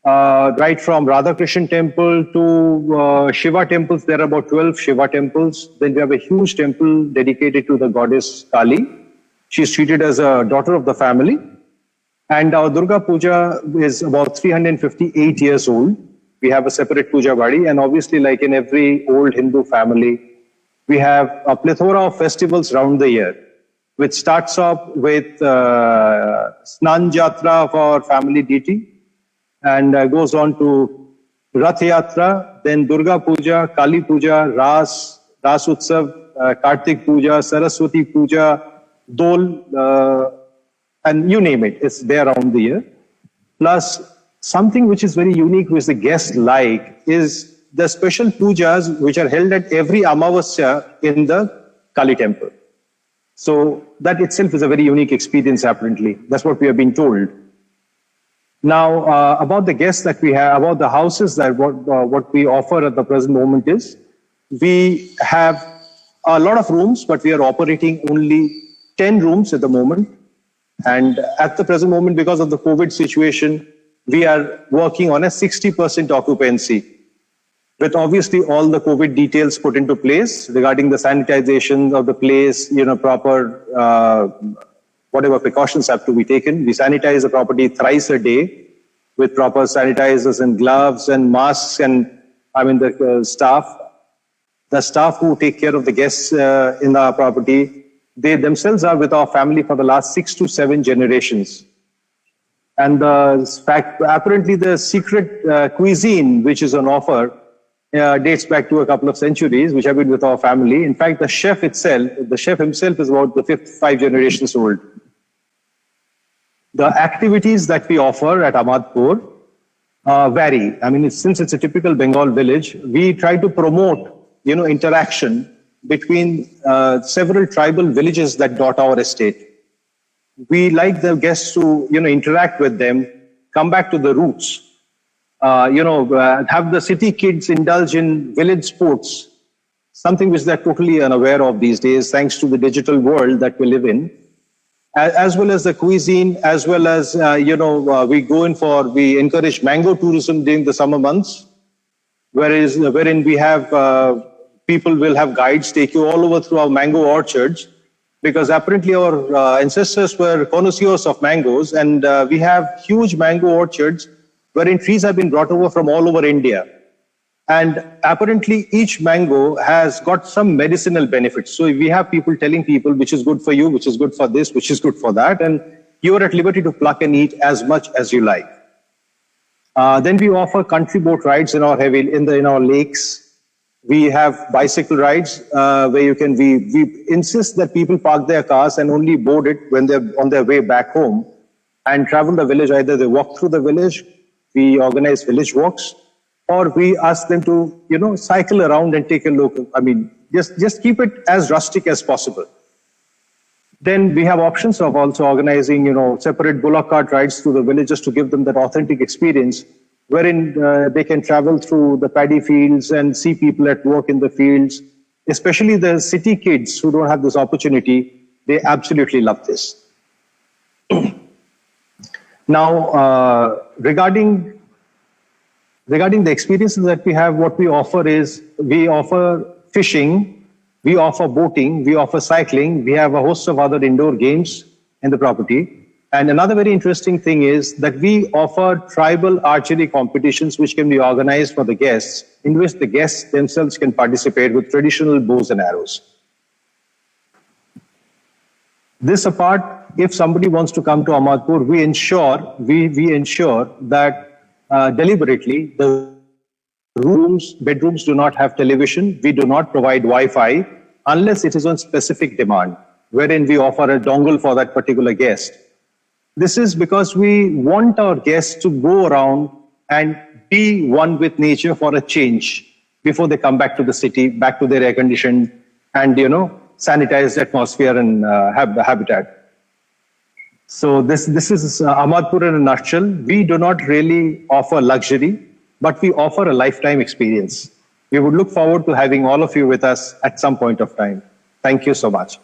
right from Radhakrishnan temple to Shiva temples. There are about 12 Shiva temples. Then we have a huge temple dedicated to the goddess Kali. She is treated as a daughter of the family. And our Durga Puja is about 358 years old. We have a separate Puja Bari, and obviously, like in every old Hindu family, we have a plethora of festivals round the year, which starts off with Snan Jatra for family deity, and goes on to Rath Yatra, then Durga Puja, Kali Puja, Ras Utsav, Kartik Puja, Saraswati Puja, Dol, and you name it, it's there around the year. Plus, something which is very unique, which the guests like, is the special pujas which are held at every Amavasya in the Kali temple. So that itself is a very unique experience, apparently. That's what we have been told. Now, about the guests that we have, about the houses that what we offer at the present moment is, we have a lot of rooms, but we are operating only 10 rooms at the moment. And at the present moment, because of the COVID situation, we are working on a 60% occupancy. with obviously all the COVID details put into place regarding the sanitization of the place, proper, whatever precautions have to be taken. We sanitize the property thrice a day with proper sanitizers and gloves and masks, and the staff who take care of the guests in our property, they themselves are with our family for the last 6 to 7 generations. And apparently the secret cuisine, which is on offer, dates back to a couple of centuries, which have been with our family. In fact, the chef himself is about the 5th generations old. The activities that we offer at Ahmadpur vary. Since it's a typical Bengal village, we try to promote, interaction between several tribal villages that dot our estate. We like the guests to, interact with them, come back to the roots, have the city kids indulge in village sports, something which they're totally unaware of these days, thanks to the digital world that we live in, as well as the cuisine, as well as, we encourage mango tourism during the summer months, wherein we have, people will have guides take you all over through our mango orchards, because apparently our ancestors were connoisseurs of mangoes, and we have huge mango orchards wherein trees have been brought over from all over India. And apparently each mango has got some medicinal benefits. So we have people telling people which is good for you, which is good for this, which is good for that, and you are at liberty to pluck and eat as much as you like. Then we offer country boat rides in our lakes. We have bicycle rides where we insist that people park their cars and only board it when they're on their way back home and travel the village. Either they walk through the village, we organize village walks, or we ask them to, cycle around and take a look. Just keep it as rustic as possible. Then we have options of also organizing, separate bullock cart rides through the villages to give them that authentic experience, wherein they can travel through the paddy fields and see people at work in the fields. Especially the city kids who don't have this opportunity, they absolutely love this. Now, regarding the experiences that we have, what we offer is, we offer fishing, we offer boating, we offer cycling, we have a host of other indoor games in the property. And another very interesting thing is that we offer tribal archery competitions which can be organized for the guests, in which the guests themselves can participate with traditional bows and arrows. This apart, if somebody wants to come to Ahmadpur, we ensure that deliberately the bedrooms do not have television. We do not provide Wi-Fi unless it is on specific demand, wherein we offer a dongle for that particular guest. This is because we want our guests to go around and be one with nature for a change before they come back to the city, back to their air-conditioned and, sanitized atmosphere and habitat. So this is Ahmadpur in a nutshell. We do not really offer luxury, but we offer a lifetime experience. We would look forward to having all of you with us at some point of time. Thank you so much.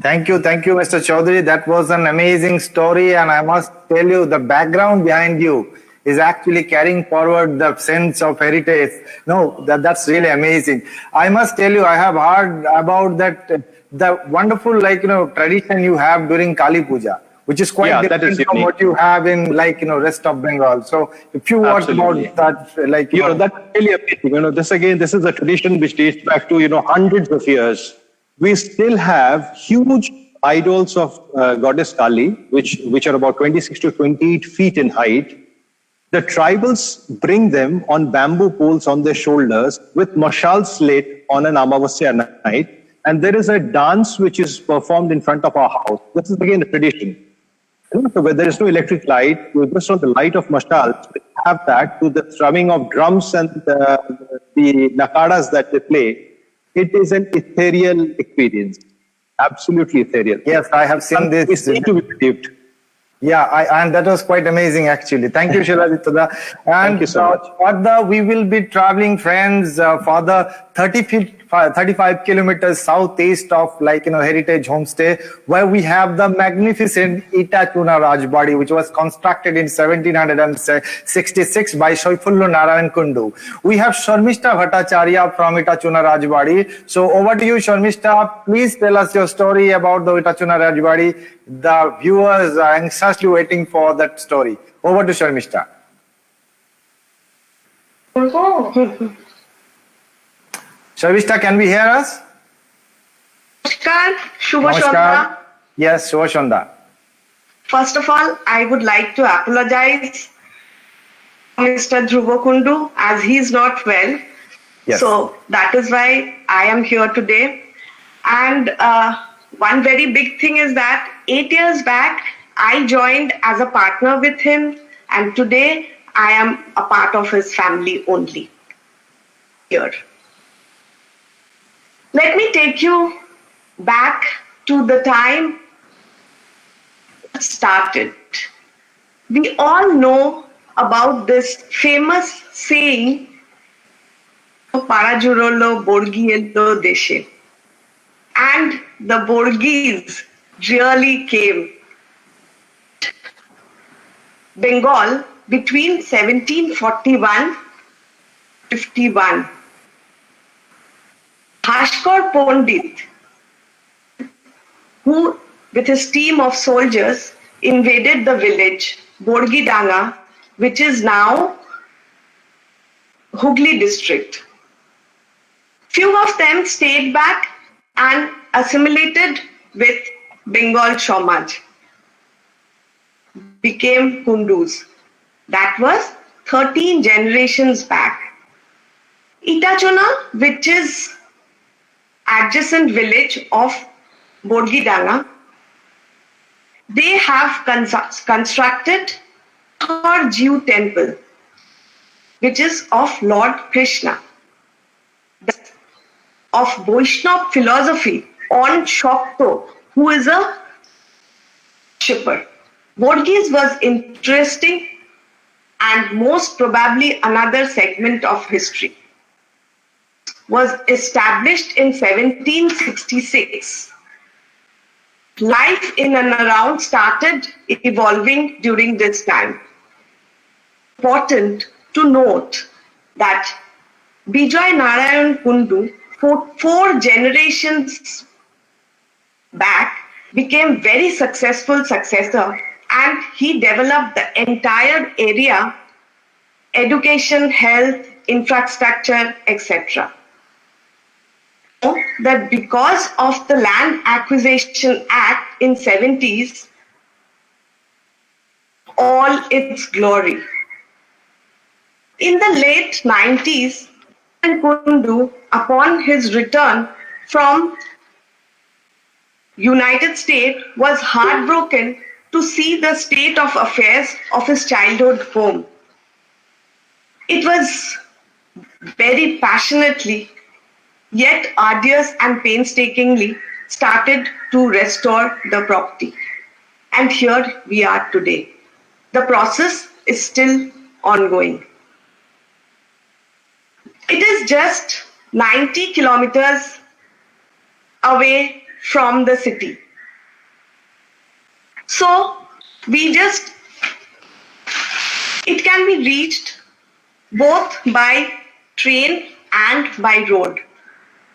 Thank you, Mr. Chaudhary. That was an amazing story, and I must tell you, the background behind you is actually carrying forward the sense of heritage. No, that's really amazing. I must tell you, I have heard about that, the wonderful, tradition you have during Kali Puja, which is quite different from what you have in, rest of Bengal. So if you want about that, that's really amazing. This is a tradition which dates back to, hundreds of years. We still have huge idols of goddess Kali, which are about 26 to 28 feet in height. The tribals bring them on bamboo poles on their shoulders with mashals lit on an Amavasya night. And there is a dance which is performed in front of our house. This is again a tradition. So where there is no electric light, we just on the light of mashals, we have that to the thrumming of drums and the nakadas that they play. It is an ethereal experience, absolutely ethereal. Yes, I have seen this. It's need to be believed. Yeah, and that was quite amazing, actually. Thank you, Shiladitya. And Thank you so much. further, we will be traveling, friends, for the 35 kilometers southeast of, Heritage Homestay, where we have the magnificent Itachuna Rajbari, which was constructed in 1766 by Shoifullu Narayan Kundu. We have Sharmishta Bhattacharya from Itachuna Rajbari. So over to you, Sharmishta. Please tell us your story about the Itachuna Rajbari. The viewers are anxiously waiting for that story. Over to Sharmishta. Sharmishta, can we hear us? Namaskar, Shubha Namaskar. Shandha. Yes, Shubha Shandha. First of all, I would like to apologize to Mr. Dhruva Kundu as he is not well. Yes. So that is why I am here today. And one very big thing is that 8 years back, I joined as a partner with him, and today I am a part of his family only here. Let me take you back to the time it started. We all know about this famous saying, Parajurolo Borgiello Deshe. And the Borgis really came. Bengal between 1741-51. Bhaskar Pandit, who with his team of soldiers invaded the village Borgidanga, which is now Hooghly district. Few of them stayed back and assimilated with Bengal Samaj, became Kundus. That was 13 generations back. Itachuna, which is adjacent village of Borgidanga, they have constructed a Jew temple, which is of Lord Krishna, of Vaishnava philosophy on Shakto, who is a worshipper. Borgis was interesting and most probably another segment of history. Was established in 1766. Life in and around started evolving during this time. Important to note that Bijoy Narayan Kundu, four generations back, became very successful successor, and he developed the entire area, education, health, infrastructure, etc. That because of the Land Acquisition Act in 70s, all its glory. In the late 90s, Kundu, upon his return from United States, was heartbroken to see the state of affairs of his childhood home. It was very passionately, yet arduous and painstakingly started to restore the property. And here we are today. The process is still ongoing. It is just 90 kilometers away from the city. So it can be reached both by train and by road.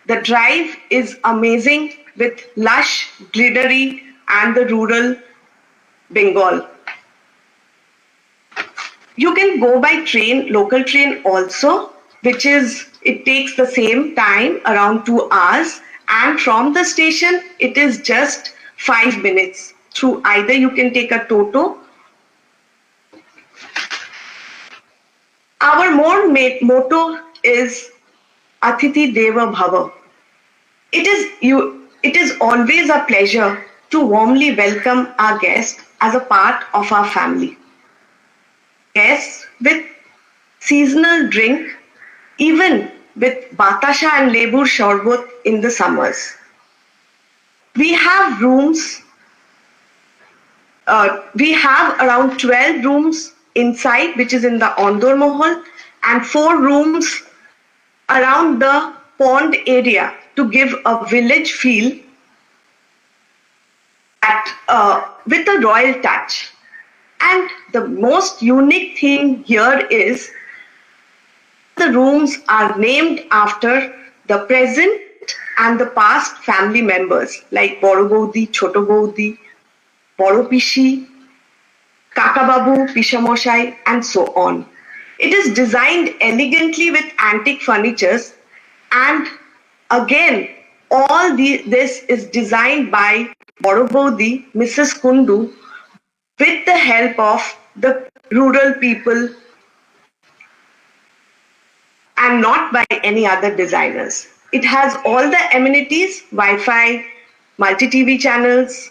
The drive is amazing with lush greenery and the rural Bengal. You can go by train, local train also, it takes the same time, around 2 hours, and from the station it is just 5 minutes. Through either you can take a Toto. Our motto is Atithi Deva Bhava. It is always a pleasure to warmly welcome our guests as a part of our family. Guests with seasonal drink, even with batasha and lebur sharbat in the summers. We have rooms We have around 12 rooms inside, which is in the Ondor Mahal, and 4 rooms around the pond area to give a village feel with a royal touch. And the most unique thing here is the rooms are named after the present and the past family members like Boro Boudi, Choto Boudi, Boro Pishi, Kaka Babu, Pishamoshai, and so on. It is designed elegantly with antique furnitures, and again, this is designed by Boro Boudi, Mrs. Kundu, with the help of the rural people and not by any other designers. It has all the amenities, Wi-Fi, multi-TV channels,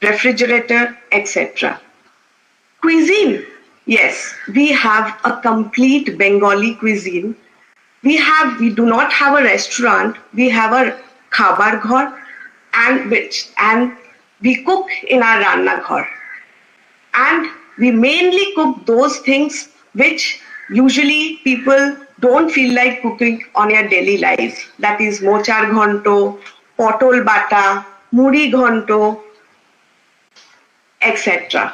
refrigerator, etc. Cuisine. Yes, we have a complete Bengali cuisine. We do not have a restaurant. We have a khabar ghar, and we cook in our ranna ghar. And we mainly cook those things which usually people don't feel like cooking on your daily life. That is mochar ghonto, potol bata, muri ghonto, etc.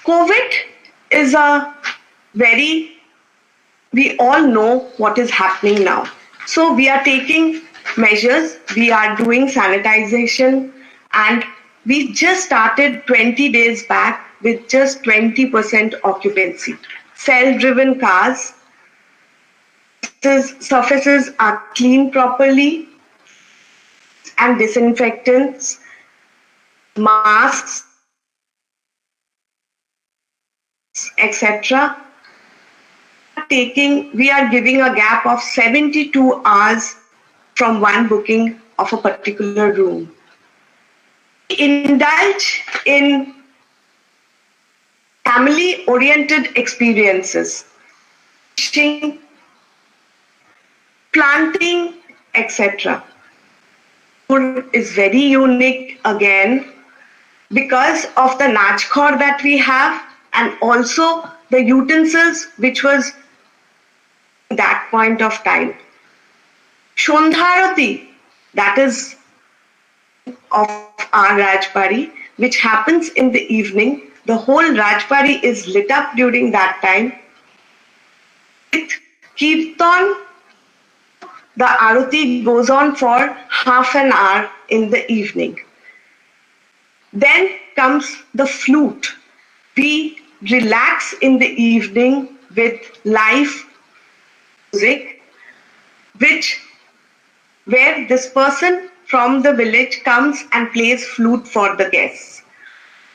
COVID is we all know what is happening now. So we are taking measures, we are doing sanitization, and we just started 20 days back with just 20% occupancy. Self-driven cars, surfaces are cleaned properly, and disinfectants, masks, etc. We are giving a gap of 72 hours from one booking of a particular room. We indulge in family-oriented experiences, fishing, planting, etc. Food is very unique again because of the nachkhor that we have, and also the utensils which was at that point of time. Shondharati, that is of our Rajbari, which happens in the evening. The whole Rajbari is lit up during that time. With Kirtan, the Arati goes on for half an hour in the evening. Then comes the flute. We relax in the evening with live music, where this person from the village comes and plays flute for the guests.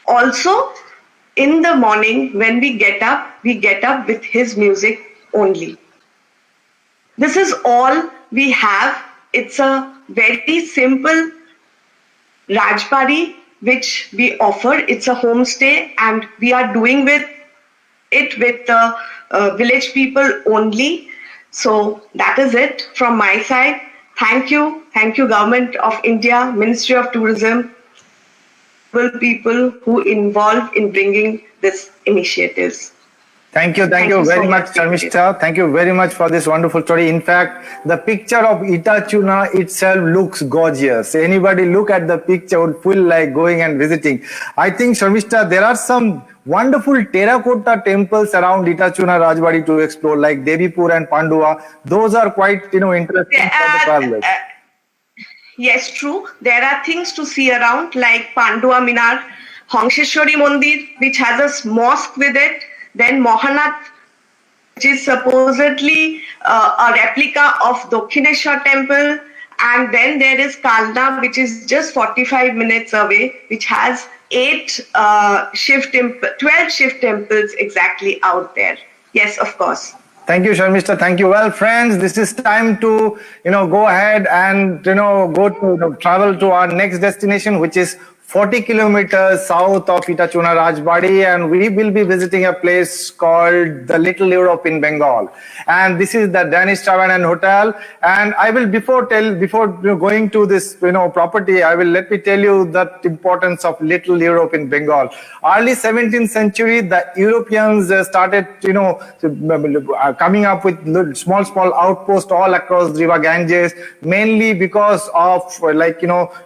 Also, in the morning when we get up with his music only. This is all we have. It's a very simple Rajbari which we offer. It's a homestay, and we are doing with the village people only. So that is it from my side. Thank you, Government of India, Ministry of Tourism, people who involved in bringing this initiatives. Thank you very much, Sharmishta. Thank you very much for this wonderful story. In fact, the picture of Itachuna itself looks gorgeous. Anybody look at the picture would feel like going and visiting. I think, Sharmishta, there are some wonderful terracotta temples around Itachuna Rajbari to explore, like Devipur and Pandua. Those are quite, interesting for the travelers. Yes, true. There are things to see around, like Pandua Minar, Hongsheshwari Mandir, which has a mosque with it. Then Mohanath, which is supposedly a replica of Dakshineshwar temple. And then there is Kalna, which is just 45 minutes away, which has 12 Shiv temples exactly out there. Yes, of course. Thank you, Sharmishta. Thank you. Well, friends, this is time to, go ahead and, go to travel to our next destination, which is 40 kilometers south of Itachuna Rajbari, and we will be visiting a place called the Little Europe in Bengal. And this is the Danish Tavern and Hotel. And I will before going to this property, let me tell you the importance of Little Europe in Bengal. Early 17th century, the Europeans started coming up with small outposts all across the river Ganges, mainly because of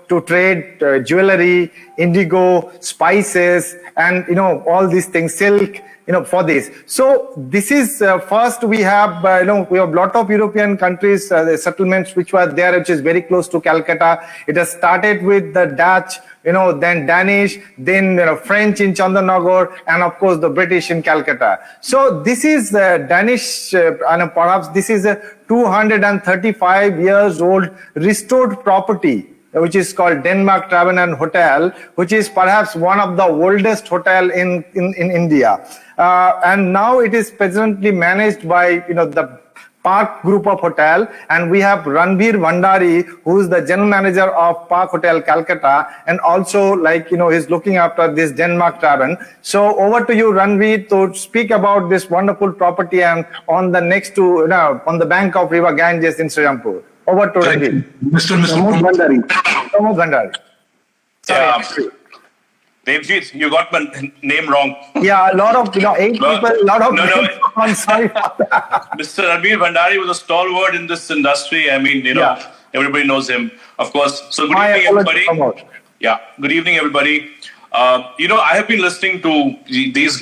to trade jewelry, indigo, spices, and all these things, silk, for this. So this is first we have lot of European countries, the settlements which were there, which is very close to Calcutta. It has started with the Dutch, then Danish, then French in Chandanagar, and of course the British in Calcutta. So this is Danish, and perhaps this is a 235 years old restored property, which is called Denmark Tavern and Hotel, which is perhaps one of the oldest hotel in India. And now it is presently managed by the Park Group of Hotel, and we have Ranveer Bhandari, who is the general manager of Park Hotel Calcutta, and also he's looking after this Denmark Tavern. So over to you, Ranveer, to speak about this wonderful property and on the on the bank of River Ganges in Srirampur. Over to Ranveer. Mr. Pramod Bhandari. Sorry. Devjit, you got my name wrong. Yeah, a lot of, 8 people, a lot of... No. I'm sorry for that. Mr. Ranveer Bhandari was a stalwart in this industry. I mean, everybody knows him, of course. So good evening, everybody. Yeah, good evening, everybody. I have been listening to these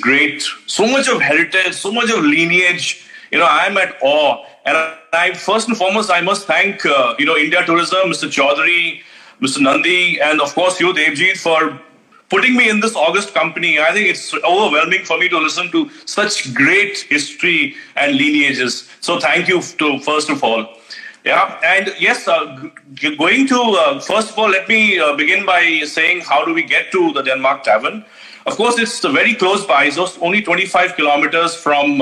so much of heritage, so much of lineage. I'm at awe. And first and foremost, I must thank, India Tourism, Mr. Chaudhary, Mr. Nandi, and of course you, Devjit, for putting me in this august company. I think it's overwhelming for me to listen to such great history and lineages. So thank you first of all. Yeah, and yes, going to, first of all, let me begin by saying, how do we get to the Denmark Tavern? Of course, it's very close by. It's only 25 kilometers from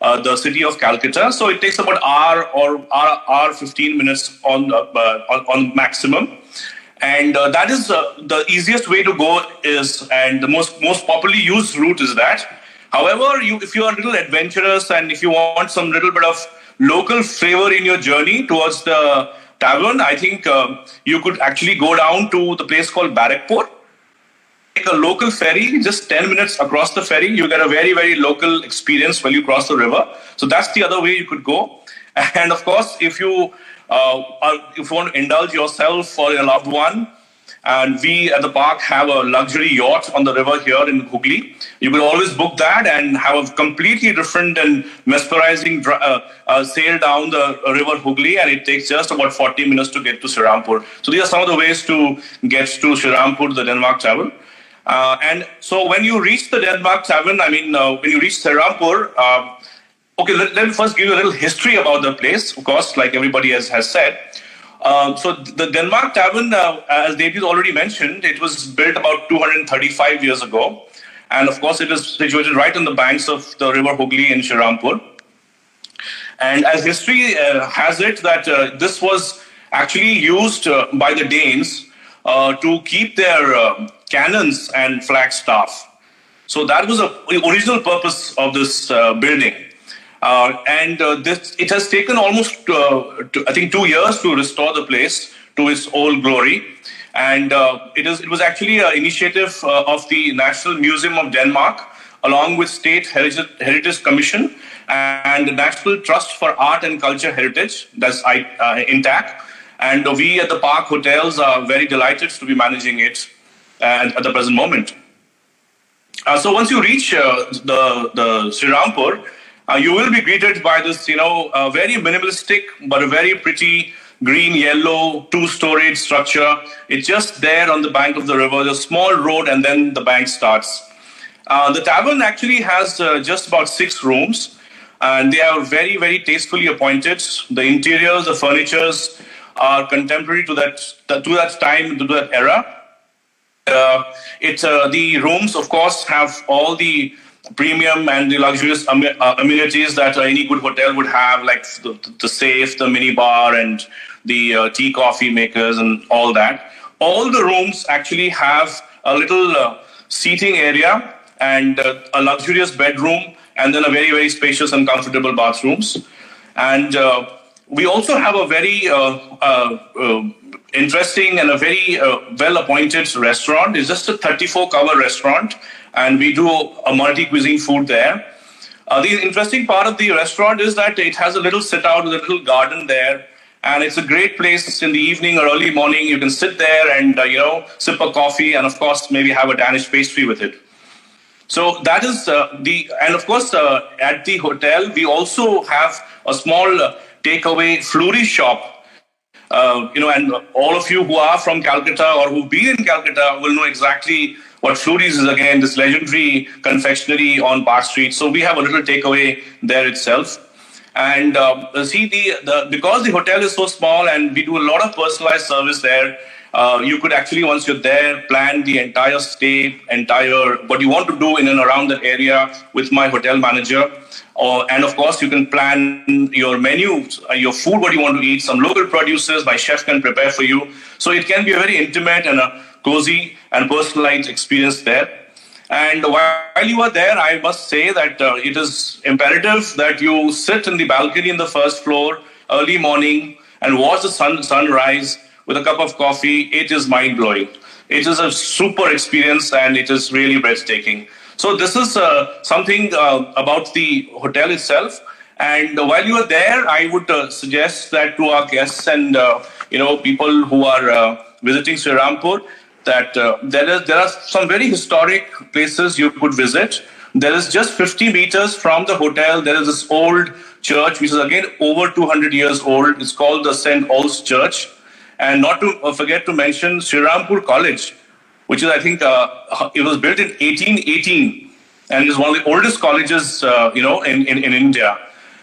the city of Calcutta. So it takes about hour 15 minutes on maximum. And that is the easiest way to go and the most popularly used route is that. However, if you are a little adventurous and if you want some little bit of local flavor in your journey towards the tavern, I think you could actually go down to the place called Barrackport. Take a local ferry, just 10 minutes across the ferry. You get a very, very local experience when you cross the river. So that's the other way you could go. And of course, if you want to indulge yourself or your loved one, and we at the park have a luxury yacht on the river here in Hooghly, you can always book that and have a completely different and mesmerizing sail down the river Hooghly, and it takes just about 40 minutes to get to Srirampur. So these are some of the ways to get to Srirampur, the Denmark Tavern. And so when you reach the Denmark Tavern, when you reach Srirampur, let me first give you a little history about the place, of course, like everybody has said. So the Denmark Tavern, as Devjit already mentioned, it was built about 235 years ago. And of course, it is situated right on the banks of the river Hooghly in Srirampur. And as history has it, that this was actually used by the Danes to keep their cannons and flagstaff. So that was the original purpose of this building. It has taken almost, I think, 2 years to restore the place to its old glory. And it was actually an initiative of the National Museum of Denmark, along with State Heritage Commission and the National Trust for Art and Culture Heritage, that's INTAC. And we at the Park Hotels are very delighted to be managing it at the present moment. So once you reach the Srirampur, you will be greeted by this, very minimalistic but a very pretty green-yellow two-storied structure. It's just there on the bank of the river. There's a small road and then the bank starts. The tavern actually has just about 6 rooms, and they are very, very tastefully appointed. The interiors, the furnitures are contemporary to that time, to that era. The rooms, of course, have all the premium and the luxurious amenities that any good hotel would have, like the safe, the mini bar, and the tea coffee makers and all that. all the rooms actually have a little seating area and a luxurious bedroom, and then a very, very spacious and comfortable bathrooms. And we also have a very interesting and a very well-appointed restaurant. It's just a 34-cover restaurant, and we do a multi-cuisine food there. The interesting part of the restaurant is that it has a little sit-out with a little garden there, and it's a great place in the evening or early morning. You can sit there and, sip a coffee and, of course, maybe have a Danish pastry with it. So that is and of course, at the hotel, we also have a small takeaway flurry shop. And all of you who are from Calcutta or who've been in Calcutta will know exactly what Flurries is, again, this legendary confectionery on Park Street. So we have a little takeaway there itself. And because the hotel is so small and we do a lot of personalized service there, you could actually, once you're there, plan the entire stay, what you want to do in and around that area with my hotel manager. And of course, you can plan your menu, your food, what you want to eat, some local producers, my chef can prepare for you. So it can be a very intimate and a cozy and personalized experience there. And while you are there, I must say that it is imperative that you sit in the balcony in the first floor early morning and watch the sunrise with a cup of coffee. It is mind-blowing. It is a super experience and it is really breathtaking. So this is something about the hotel itself. And while you are there, I would suggest that to our guests and people who are visiting Srirampur, that there are some very historic places you could visit. There is just 50 meters from the hotel, there is this old church, which is again over 200 years old. It's called the St. Paul's Church. And not to forget to mention Srirampur College, which is, I think, it was built in 1818 and is one of the oldest colleges, in India.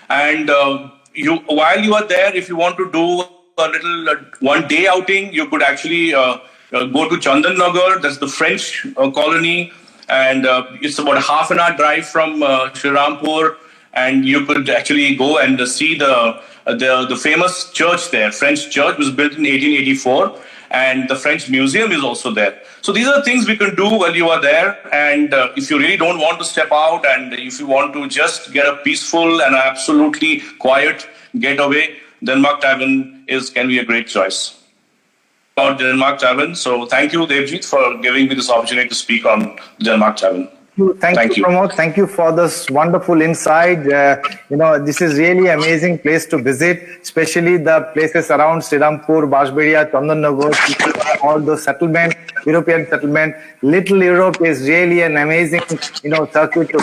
And while you are there, if you want to do a little one-day outing, you could actually go to Chandannagar. That's the French colony, and it's about a half an hour drive from Srirampur. And you could actually go and see the famous church there. French church was built in 1884, and the French Museum is also there. So these are things we can do while you are there. And if you really don't want to step out, and if you want to just get a peaceful and absolutely quiet getaway, Denmark Tavern can be a great choice. About Denmark Tavern. So thank you, Devjit, for giving me this opportunity to speak on Denmark Tavern. Thank you, Pramod. Thank you for this wonderful insight. This is really amazing place to visit, especially the places around Srirampur, Rajbari, Chandannagar, all those settlement, European settlement. Little Europe is really an amazing, circuit to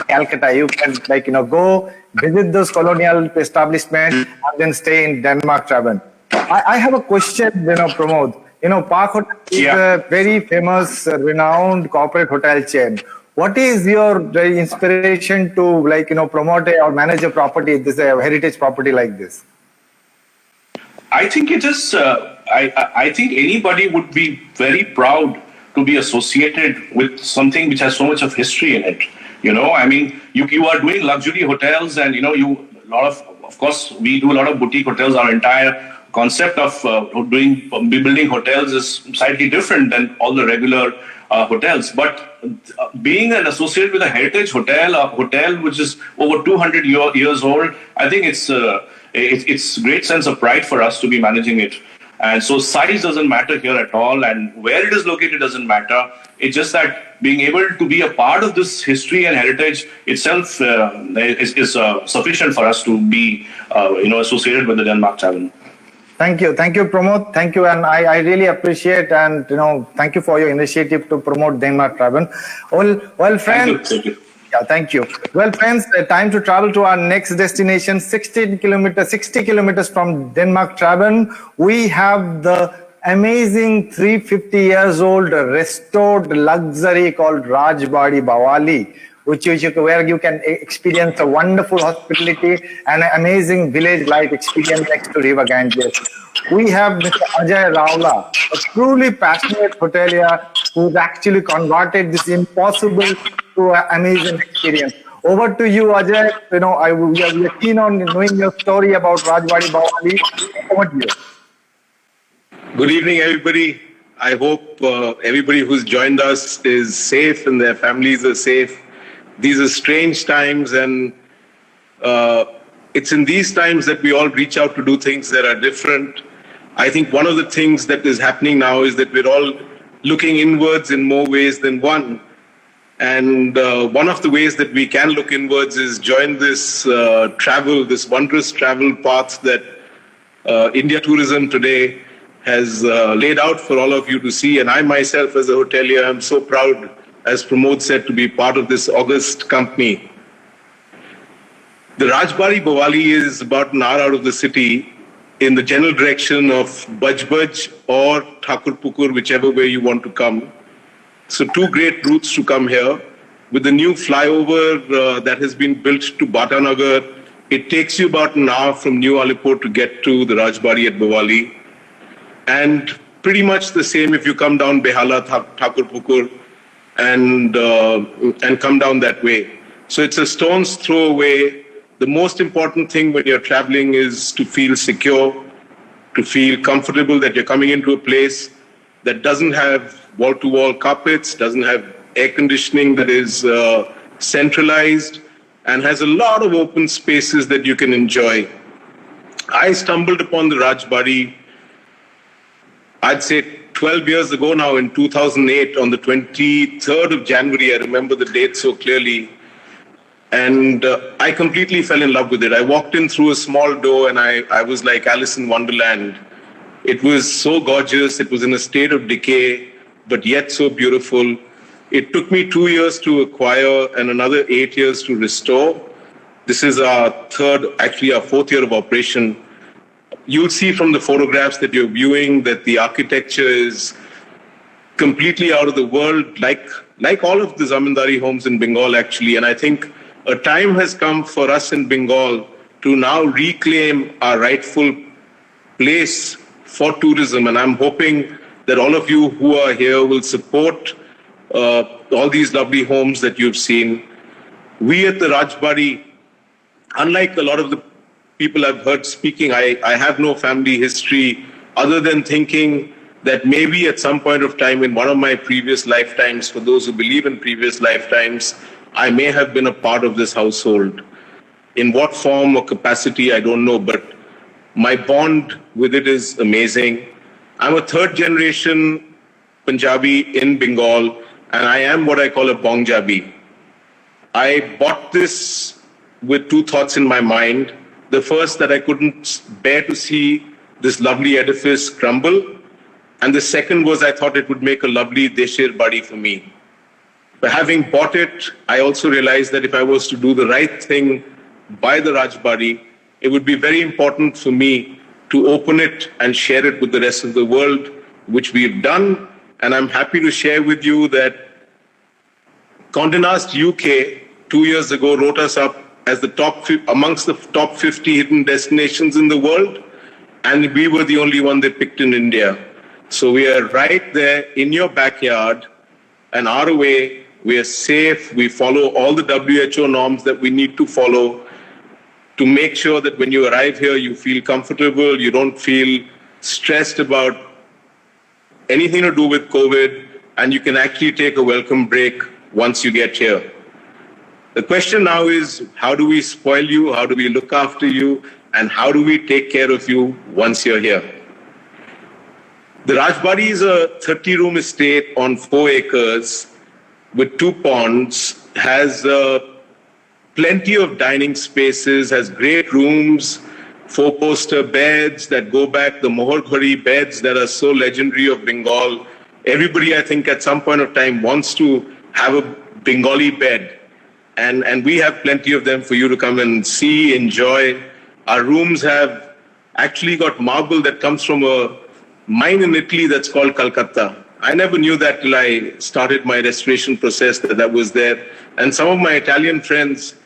Calcutta. You can, go visit those colonial establishments and then stay in Denmark Tavern. I have a question, Pramod. Park Hotel is a very famous, renowned corporate hotel chain. What is your inspiration to promote or manage a property, a heritage property like this? I think it is. I think anybody would be very proud to be associated with something which has so much of history in it. You are doing luxury hotels, and of course, we do a lot of boutique hotels. Our entire concept of building hotels is slightly different than all the regular hotels. But being an associate with a heritage hotel, a hotel which is over 200 years old, I think it's great sense of pride for us to be managing it. And so size doesn't matter here at all, and where it is located doesn't matter. It's just that being able to be a part of this history and heritage itself is sufficient for us to be associated with the Denmark Tavern. Thank you, Pramod. Thank you, and I really appreciate and thank you for your initiative to promote Denmark Tavern. Well, friends. Thank you. Yeah, thank you. Well, friends, time to travel to our next destination, 60 kilometers from Denmark Tavern. We have the amazing 350 years old restored luxury called Rajbari Bawali, where you can experience a wonderful hospitality and an amazing village life experience next to River Ganges. We have Mr. Ajay Rawla, a truly passionate hotelier who's actually converted this impossible to an amazing experience. Over to you, Ajay. We are keen on knowing your story about Rajbari Bawali. Over to you. Good evening, everybody. I hope everybody who's joined us is safe and their families are safe. These are strange times, and it's in these times that we all reach out to do things that are different. I think one of the things that is happening now is that we're all looking inwards in more ways than one. And one of the ways that we can look inwards is join this this wondrous travel path that India Tourism today has laid out for all of you to see. And I myself, as a hotelier, am so proud, as Pramod said, to be part of this august company. The Rajbari Bawali is about an hour out of the city in the general direction of Bajbaj or Thakurpukur, whichever way you want to come. So two great routes to come here. With the new flyover that has been built to Batanagar, it takes you about an hour from New Alipur to get to the Rajbari at Bawali. And pretty much the same if you come down Behala, Thakurpukur, and come down that way. So it's a stone's throw away. The most important thing when you're traveling is to feel secure, to feel comfortable that you're coming into a place that doesn't have wall-to-wall carpets, doesn't have air conditioning that is centralized, and has a lot of open spaces that you can enjoy. I stumbled upon the Rajbari, I'd say 12 years ago now, in 2008, on the 23rd of January. I remember the date so clearly. And I completely fell in love with it. I walked in through a small door and I was like Alice in Wonderland. It was so gorgeous. It was in a state of decay, but yet so beautiful. It took me 2 years to acquire and another 8 years to restore. This is our fourth year of operation. You'll see from the photographs that you're viewing that the architecture is completely out of the world, like all of the Jamindari homes in Bengal, actually. And I think a time has come for us in Bengal to now reclaim our rightful place for tourism. And I'm hoping that all of you who are here will support all these lovely homes that you've seen. We at the Rajbari, unlike a lot of the people I've heard speaking, I have no family history other than thinking that maybe at some point of time in one of my previous lifetimes, for those who believe in previous lifetimes, I may have been a part of this household. In what form or capacity, I don't know, but my bond with it is amazing. I'm a third generation Punjabi in Bengal, and I am what I call a Bongjabi. I bought this with two thoughts in my mind. The first, that I couldn't bear to see this lovely edifice crumble. And the second was I thought it would make a lovely Deshir Bari for me. But having bought it, I also realized that if I was to do the right thing by the Rajbari, it would be very important for me to open it and share it with the rest of the world, which we've done. And I'm happy to share with you that Condé Nast UK 2 years ago wrote us up as amongst the top 50 hidden destinations in the world, and we were the only one they picked in India. So we are right there in your backyard, an hour away. We are safe. We follow all the WHO norms that we need to follow to make sure that when you arrive here, you feel comfortable, you don't feel stressed about anything to do with COVID, and you can actually take a welcome break once you get here. The question now is, how do we spoil you? How do we look after you? And how do we take care of you once you're here? The Rajbari is a 30-room estate on 4 acres with 2 ponds, has plenty of dining spaces, has great rooms, 4-poster beds that go back, the Mohorkhari beds that are so legendary of Bengal. Everybody, I think, at some point of time wants to have a Bengali bed. And we have plenty of them for you to come and see, enjoy. Our rooms have actually got marble that comes from a mine in Italy that's called Calcutta. I never knew that till I started my restoration process that was there. And some of my Italian friends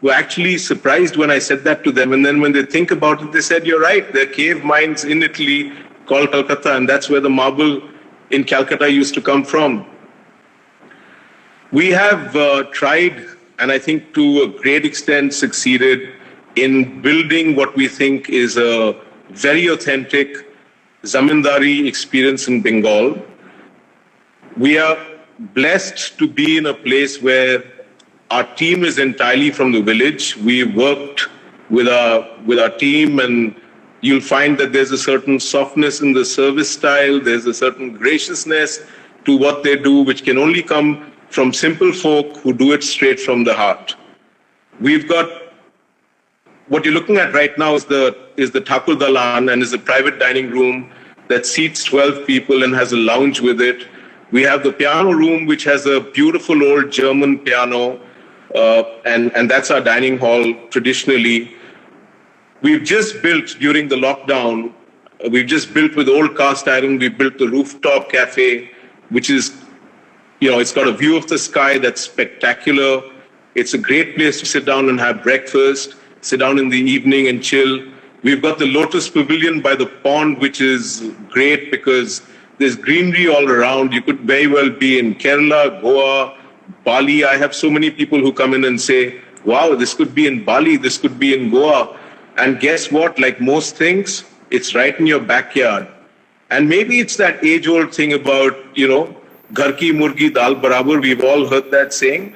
were actually surprised when I said that to them. And then when they think about it, they said, you're right, there are cave mines in Italy called Calcutta, and that's where the marble in Calcutta used to come from. We have tried, and I think to a great extent succeeded, in building what we think is a very authentic Zamindari experience in Bengal. We are blessed to be in a place where our team is entirely from the village. We worked with our team, and you'll find that there's a certain softness in the service style. There's a certain graciousness to what they do, which can only come from simple folk who do it straight from the heart. We've got what you're looking at right now is the Thakur Dalan, and is a private dining room that seats 12 people and has a lounge with it. We have the piano room, which has a beautiful old German piano, and that's our dining hall traditionally. We've just built during the lockdown, with old cast iron, we built the rooftop cafe, which is, it's got a view of the sky that's spectacular. It's a great place to sit down and have breakfast, sit down in the evening and chill. We've got the Lotus Pavilion by the pond, which is great because there's greenery all around. You could very well be in Kerala, Goa, Bali. I have so many people who come in and say, wow, this could be in Bali, this could be in Goa. And guess what? Like most things, it's right in your backyard. And maybe it's that age-old thing about, Ghar ki murgi dal barabar. We've all heard that saying.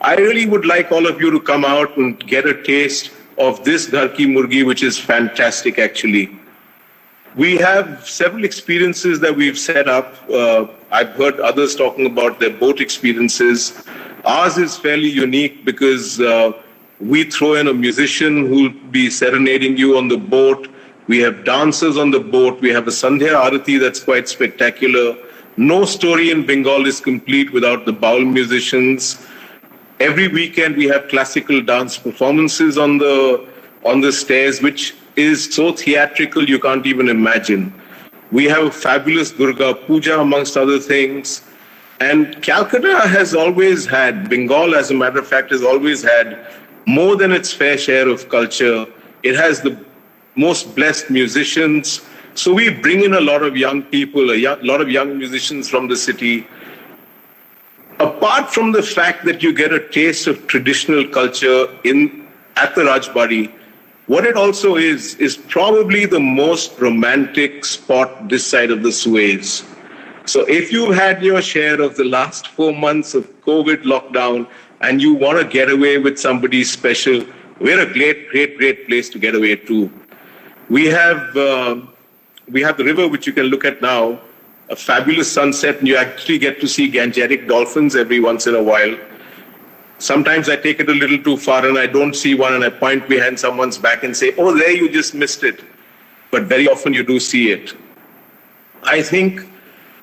I really would like all of you to come out and get a taste of this Ghar ki murgi, which is fantastic, actually. We have several experiences that we've set up. I've heard others talking about their boat experiences. Ours is fairly unique because we throw in a musician who'll be serenading you on the boat. We have dancers on the boat. We have a Sandhya Arati that's quite spectacular. No story in Bengal is complete without the Baul musicians. Every weekend we have classical dance performances on the stairs, which is so theatrical you can't even imagine. We have a fabulous Durga Puja, amongst other things. And Calcutta has always had, Bengal as a matter of fact, has always had more than its fair share of culture. It has the most blessed musicians. So we bring in a lot of young people, a lot of young musicians from the city. Apart from the fact that you get a taste of traditional culture at the Rajbari, what it also is probably the most romantic spot this side of the Suez. So if you've had your share of the last 4 months of COVID lockdown and you want to get away with somebody special, we're a great place to get away to. We have the river, which you can look at now, a fabulous sunset, and you actually get to see Gangetic dolphins every once in a while. Sometimes I take it a little too far and I don't see one and I point behind someone's back and say, oh, there you just missed it. But very often you do see it. I think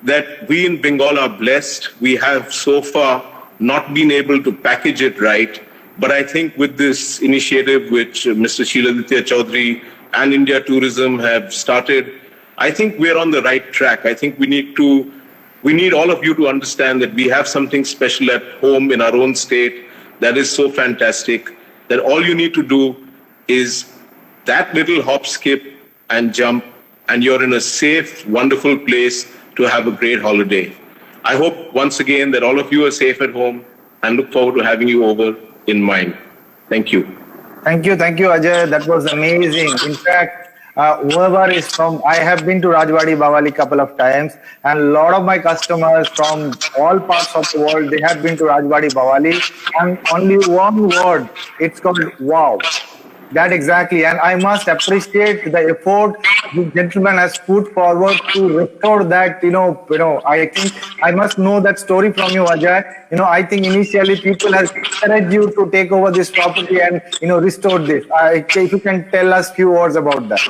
that we in Bengal are blessed. We have so far not been able to package it right. But I think with this initiative which Mr. Shiladitya Chaudhary and India Tourism have started, I think we're on the right track. I think we need all of you to understand that we have something special at home in our own state that is so fantastic that all you need to do is that little hop, skip, and jump, and you're in a safe, wonderful place to have a great holiday. I hope once again that all of you are safe at home and look forward to having you over in mine. Thank you. Thank you, Ajay. That was amazing. In fact, whoever is from, I have been to Rajbari Bawali couple of times, and a lot of my customers from all parts of the world, they have been to Rajbari Bawali, and only one word, it's called wow. That exactly, and I must appreciate the effort the gentleman has put forward to restore that. I think I must know that story from you, Ajay. I think initially people have encouraged you to take over this property and restore this. If you can tell us few words about that.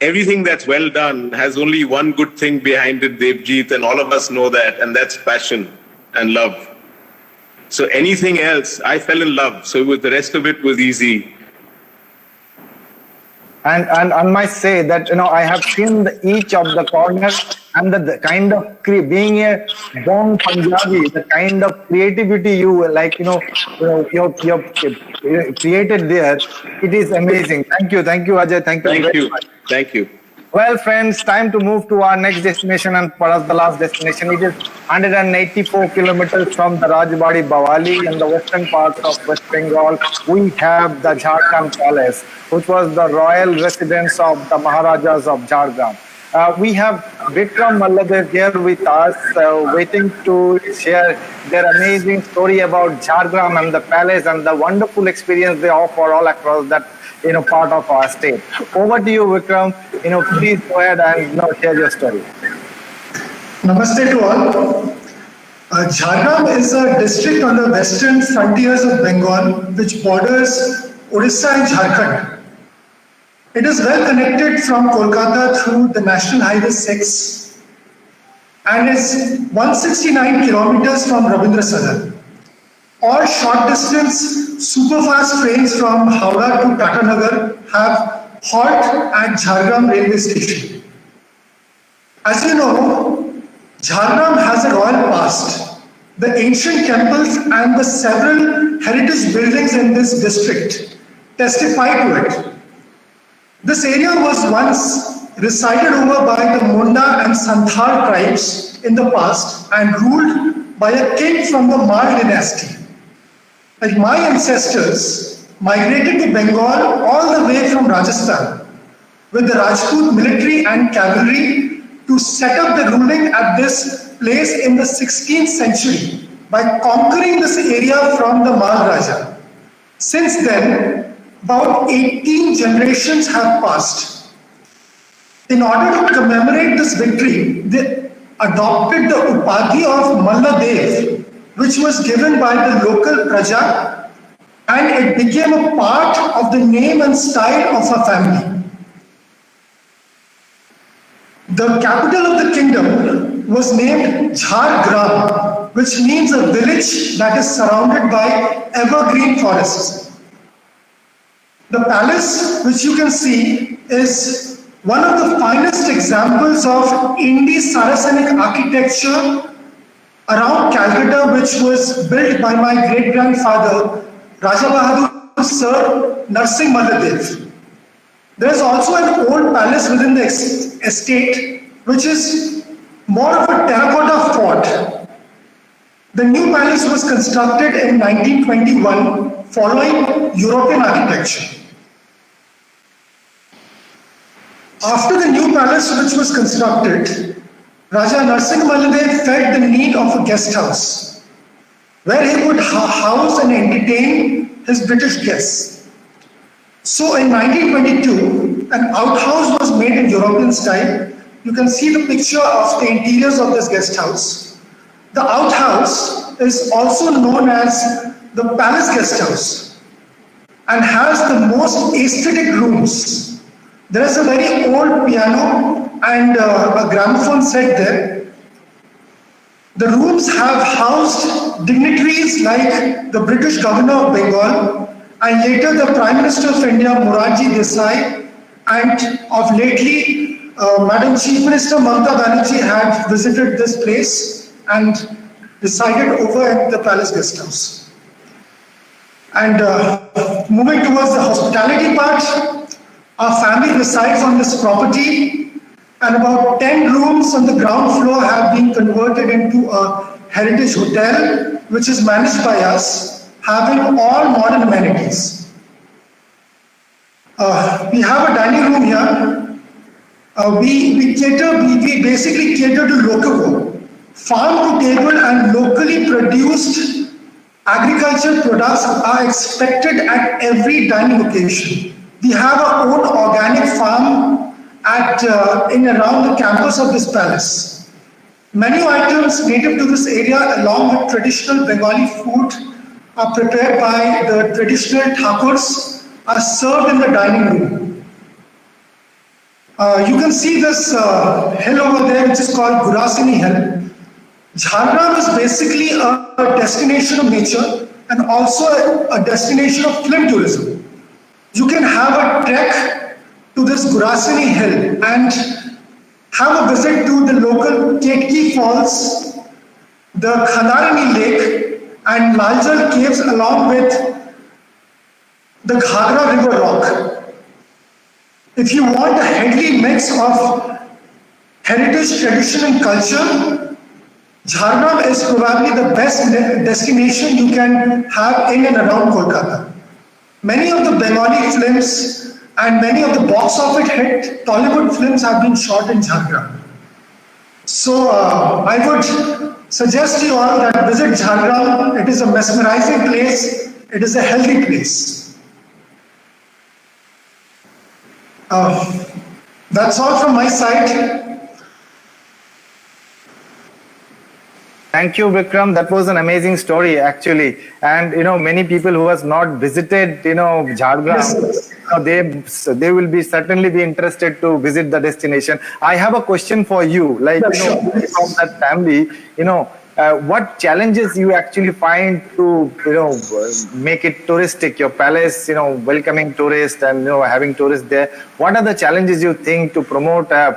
Everything that's well done has only one good thing behind it, Devjit, and all of us know that, and that's passion and love. So anything else, I fell in love. So the rest of it was easy. And I must say that I have seen each of the corners and the kind of being a born Punjabi, the kind of creativity you created there. It is amazing. Thank you, Ajay. Thank you very much. Thank you. Well, friends, time to move to our next destination and perhaps the last destination. It is 184 kilometers from the Rajbari Bawali in the western part of West Bengal. We have the Jharkhand Palace, which was the royal residence of the Maharajas of Jharkhand. We have Vikram Malladev here with us, waiting to share their amazing story about Jharkhand and the palace and the wonderful experience they offer all across that part of our state. Over to you, Vikram. Please go ahead and share your story. Namaste to all. Jharkhand is a district on the western frontiers of Bengal, which borders Odisha and Jharkhand. It is well connected from Kolkata through the National Highway 6 and is 169 kilometers from Rabindra Sadar. All short distance superfast trains from Howrah to Tatanagar have halt at Jharkhand railway station. As you know, Jharkhand has a royal past. The ancient temples and the several heritage buildings in this district testify to it. This area was once resided over by the Munda and Santhal tribes in the past and ruled by a king from the Mal dynasty. Like my ancestors migrated to Bengal all the way from Rajasthan with the Rajput military and cavalry to set up the ruling at this place in the 16th century by conquering this area from the Mal Raja. Since then, about 18 generations have passed. In order to commemorate this victory, they adopted the Upadhi of Malladev, which was given by the local Praja, and it became a part of the name and style of a family. The capital of the kingdom was named Jhargram, which means a village that is surrounded by evergreen forests. The palace, which you can see, is one of the finest examples of Indo-Saracenic architecture around Calcutta, which was built by my great-grandfather, Raja Bahadur Sir Narsingh Malladev. There is also an old palace within the estate, which is more of a terracotta fort. The new palace was constructed in 1921 following European architecture. After the new palace which was constructed, Raja Narsingh Malladev felt the need of a guest house where he would house and entertain his British guests. So in 1922, an outhouse was made in European style. You can see the picture of the interiors of this guest house. The outhouse is also known as the Palace Guest House and has the most aesthetic rooms. There is a very old piano and a gramophone set there. The rooms have housed dignitaries like the British Governor of Bengal and later the Prime Minister of India, Morarji Desai, and of lately, Madam Chief Minister Mamata Banerjee had visited this place and resided over at the Palace Guest House. And moving towards the hospitality part, our family resides on this property, and about 10 rooms on the ground floor have been converted into a heritage hotel, which is managed by us, having all modern amenities. We have a dining room here. We basically cater to local farm to table and locally produced agricultural products are expected at every dining occasion. We have our own organic farm in around the campus of this palace. Menu items native to this area along with traditional Bengali food are prepared by the traditional Thakurs, are served in the dining room. You can see this hill over there, which is called Gurasini Hill. Jharkhand is basically a destination of nature and also a destination of film tourism. You can have a trek to this Gurasini Hill and have a visit to the local Ketki Falls, the Khandarini Lake and Laljal Caves along with the Ghagra River Rock. If you want a healthy mix of heritage, tradition, and culture, Jhargram is probably the best destination you can have in and around Kolkata. Many of the Bengali films and many of the box office hit Tollywood films have been shot in Jhargram. So I would suggest to you all that visit Jhargram. It is a mesmerizing place. It is a healthy place. That's all from my side. Thank you, Vikram. That was an amazing story, actually. And many people who has not visited, Jhargram, they will be certainly be interested to visit the destination. I have a question for you, like from that family, what challenges you actually find to make it touristic, your palace, welcoming tourists and having tourists there. What are the challenges you think to promote a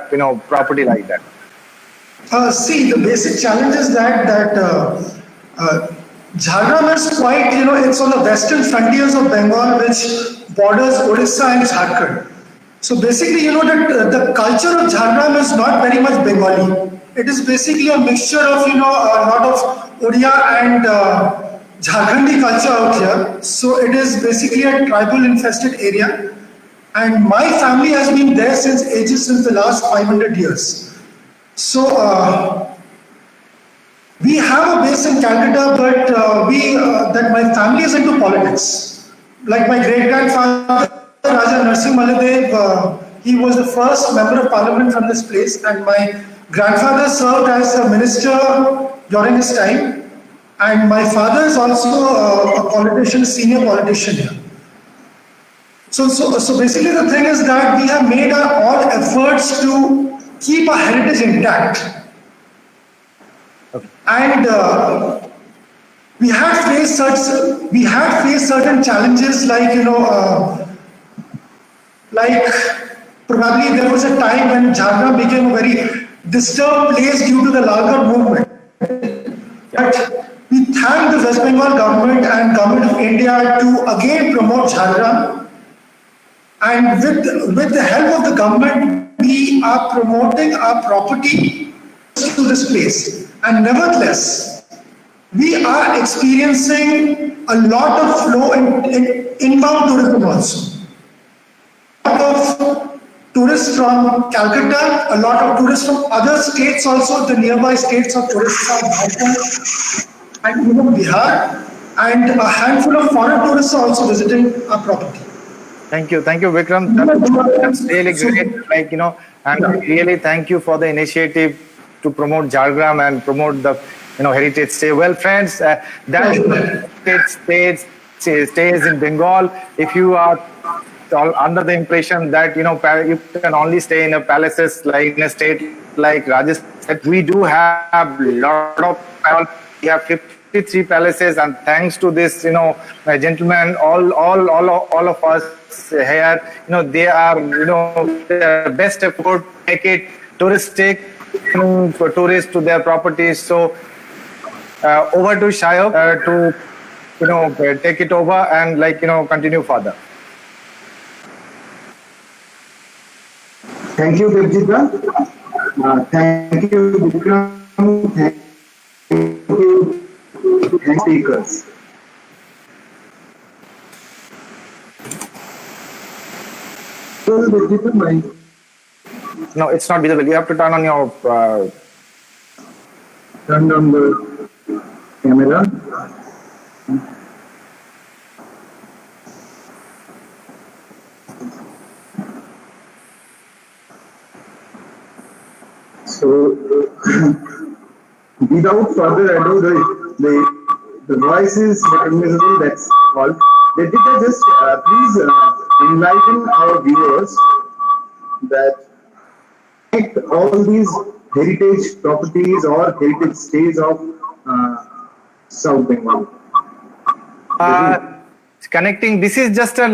property like that? See, the basic challenge is that Jhargram is quite, it's on the western frontiers of Bengal, which borders Odisha and Jharkhand. So basically, the culture of Jhargram is not very much Bengali. It is basically a mixture of, a lot of Odia and Jharkhandi culture out here. So it is basically a tribal infested area. And my family has been there since the last 500 years. So we have a base in Calcutta, but that my family is into politics. Like my great-grandfather, Raja Narsingh Maladev, he was the first member of parliament from this place, and my grandfather served as a minister during his time, and my father is also a politician, senior politician here. So basically the thing is that we have made all efforts to keep our heritage intact. Okay. And we had faced certain challenges like like probably there was a time when Jhargram became a very disturbed place due to the Lalgarh movement. But we thank the West Bengal government and government of India to again promote Jhargram. And with the help of the government, we are promoting our property to this place. And nevertheless, we are experiencing a lot of flow in inbound tourism also. A lot of tourists from Calcutta, a lot of tourists from other states also, the nearby states of tourists from Bhopal and even Bihar, and a handful of foreign tourists are also visiting our property. Thank you, Vikram. That's really great. And really thank you for the initiative to promote Jhargram and promote the heritage stay. Well, friends, that stays in Bengal. If you are under the impression that you can only stay in a palaces like in a state like Rajasthan, we do have a lot of. We have 53 palaces, and thanks to this, my gentlemen, all of us here, they are, their best effort to make it touristic for tourists to their properties. So over to Shayok to take it over and continue further. Thank you, Devjita. Thank you, Vikram. Thank you, speakers. No, it's not visible. You have to turn on your... Turn on the camera. So, without further ado, the voice is recognizable, that's all. Devjita, just please enlighten our viewers that all these heritage properties or heritage stays of South Bengal. connecting. This is just a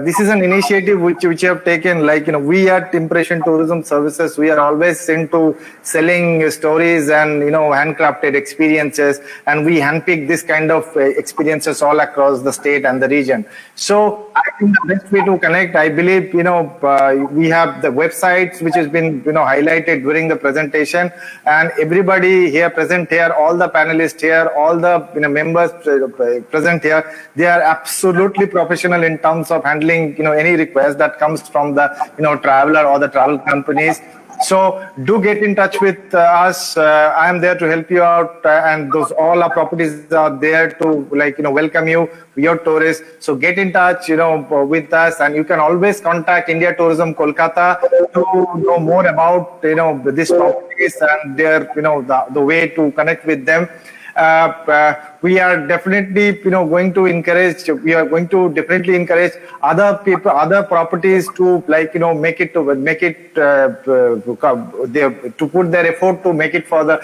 this is an initiative which we have taken. We at Impression Tourism Services, we are always into selling stories and handcrafted experiences, and we handpick this kind of experiences all across the state and the region. So I think the best way to connect, I believe, we have the websites which has been highlighted during the presentation, and everybody here present here, all the panelists here, all the members present here, they are absolutely professional in terms of handling any request that comes from the traveler or the travel companies. So do get in touch with us. I am there to help you out, and all our properties are there to welcome you, your tourists. So get in touch with us, and you can always contact India Tourism Kolkata to know more about these properties and their the way to connect with them. We are definitely going to encourage other people, other properties to make it to put their effort to make it for the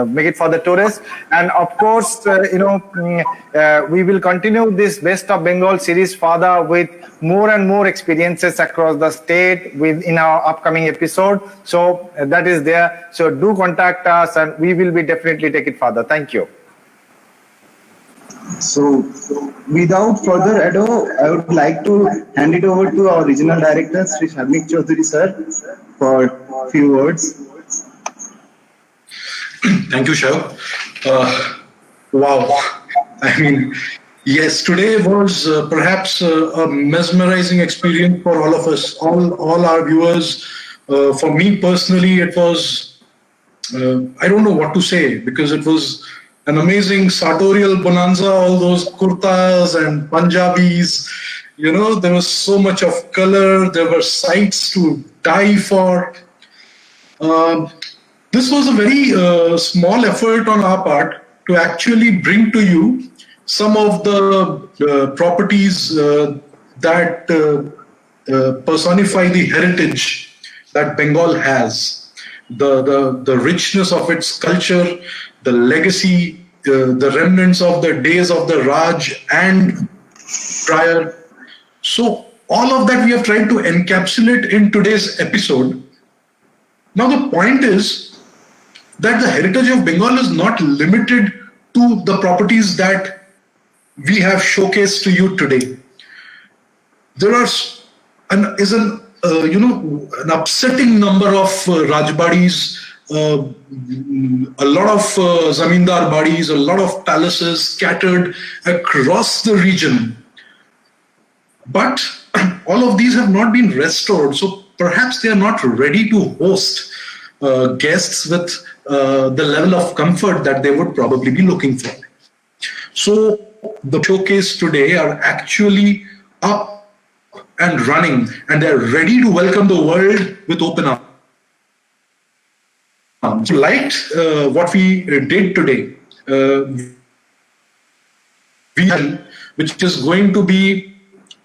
make it for the tourists. And of course we will continue this Best of Bengal series further with more and more experiences across the state in our upcoming episode. So that is there. So do contact us, and we will be definitely take it further. Thank you. So without further ado, I would like to hand it over to our regional director, Sri Sharnik Chaudhary sir, for a few words. Thank you, Shav. Wow. I mean, yes, today was perhaps a mesmerizing experience for all of us, all our viewers. For me personally, it was, I don't know what to say, because it was an amazing sartorial bonanza, all those kurtas and Punjabis. There was so much of color, there were sights to die for. This was a very small effort on our part to actually bring to you some of the properties that personify the heritage that Bengal has, the richness of its culture, the legacy, the remnants of the days of the Raj and prior. So all of that we have tried to encapsulate in today's episode. Now the point is that the heritage of Bengal is not limited to the properties that we have showcased to you today. There are an upsetting number of Rajbaris, a lot of Jamindar Baris, a lot of palaces scattered across the region. But all of these have not been restored, so perhaps they are not ready to host guests with the level of comfort that they would probably be looking for. So the showcase today are actually up and running, and they're ready to welcome the world with open arms. If you liked what we did today, which is going to be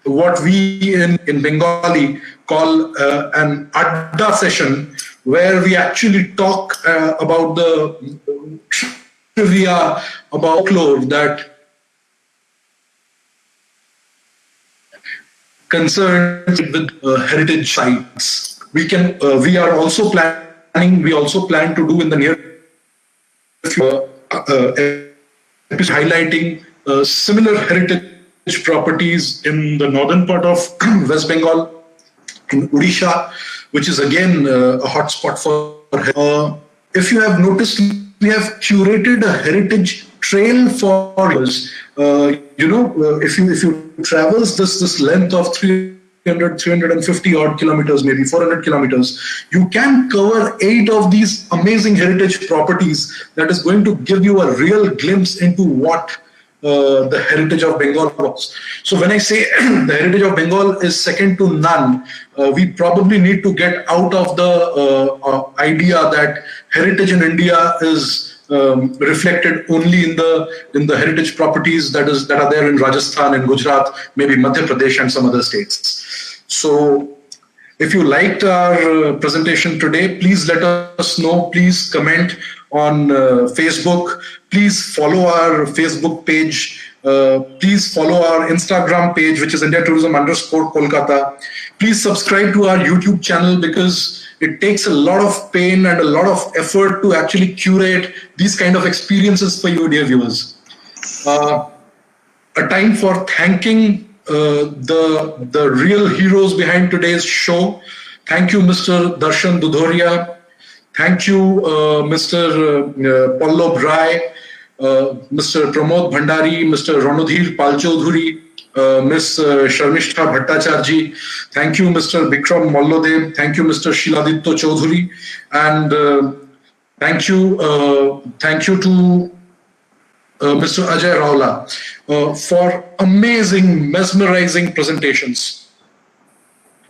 what we in Bengali call an adda session, where we actually talk about the trivia, about folklore that concerns with heritage sites. We are also planning. We also plan to do in the near future highlighting similar heritage properties in the northern part of West Bengal, in Odisha, which is again a hotspot for. If you have noticed, we have curated a heritage trail for us. If you traverse this length of 350 odd kilometers, maybe 400 kilometers, you can cover 8 of these amazing heritage properties. That is going to give you a real glimpse into what the heritage of Bengal was. So when I say the heritage of Bengal is second to none, we probably need to get out of the idea that heritage in India is reflected only in the heritage properties that are there in Rajasthan and Gujarat, maybe Madhya Pradesh and some other states. So if you liked our presentation today, please let us know. Please comment on Facebook. Please follow our Facebook page. Please follow our Instagram page, which is indiatourism_Kolkata. Please subscribe to our YouTube channel, because it takes a lot of pain and a lot of effort to actually curate these kind of experiences for you, dear viewers. A time for thanking the real heroes behind today's show. Thank you, Mr. Darshan Dudhoria. Thank you, Mr. Pallab Rai, Mr. Pramod Bhandari, Mr. Ranodhir Palchodhuri, Ms. Sharmishta Bhattacharji. Thank you, Mr. Bikram Mollodev. Thank you, Mr. Shiladitya Chaudhuri. And thank you to Mr. Ajay Raula for amazing, mesmerizing presentations.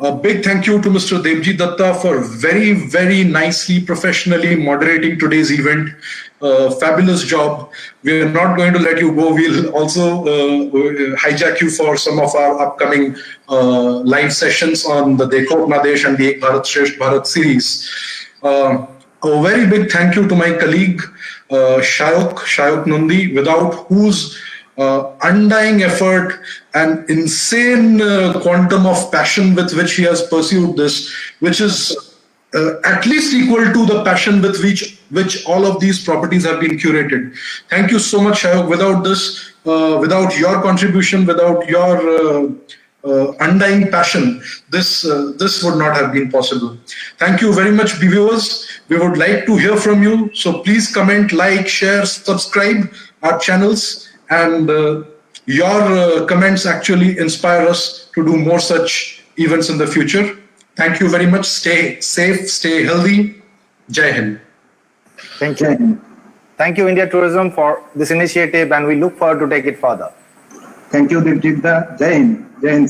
A big thank you to Mr. Devjit Datta for very, very nicely, professionally moderating today's event. Fabulous job. We are not going to let you go. We'll also hijack you for some of our upcoming live sessions on the Dekho Apna Desh and the Ek Bharat Shresth Bharat series. A very big thank you to my colleague, Shayok Nundi, without whose undying effort and insane quantum of passion with which he has pursued this, which is at least equal to the passion with which all of these properties have been curated. Thank you so much, Shayok. Without this, without your contribution, without your undying passion, this would not have been possible. Thank you very much, viewers. We would like to hear from you. So please comment, like, share, subscribe our channels. And your comments actually inspire us to do more such events in the future. Thank you very much. Stay safe, stay healthy. Jai Hind. Thank you. Thank you, India Tourism, for this initiative, and we look forward to take it further. Thank you, Devjit. Jai Hind. Jai Hind.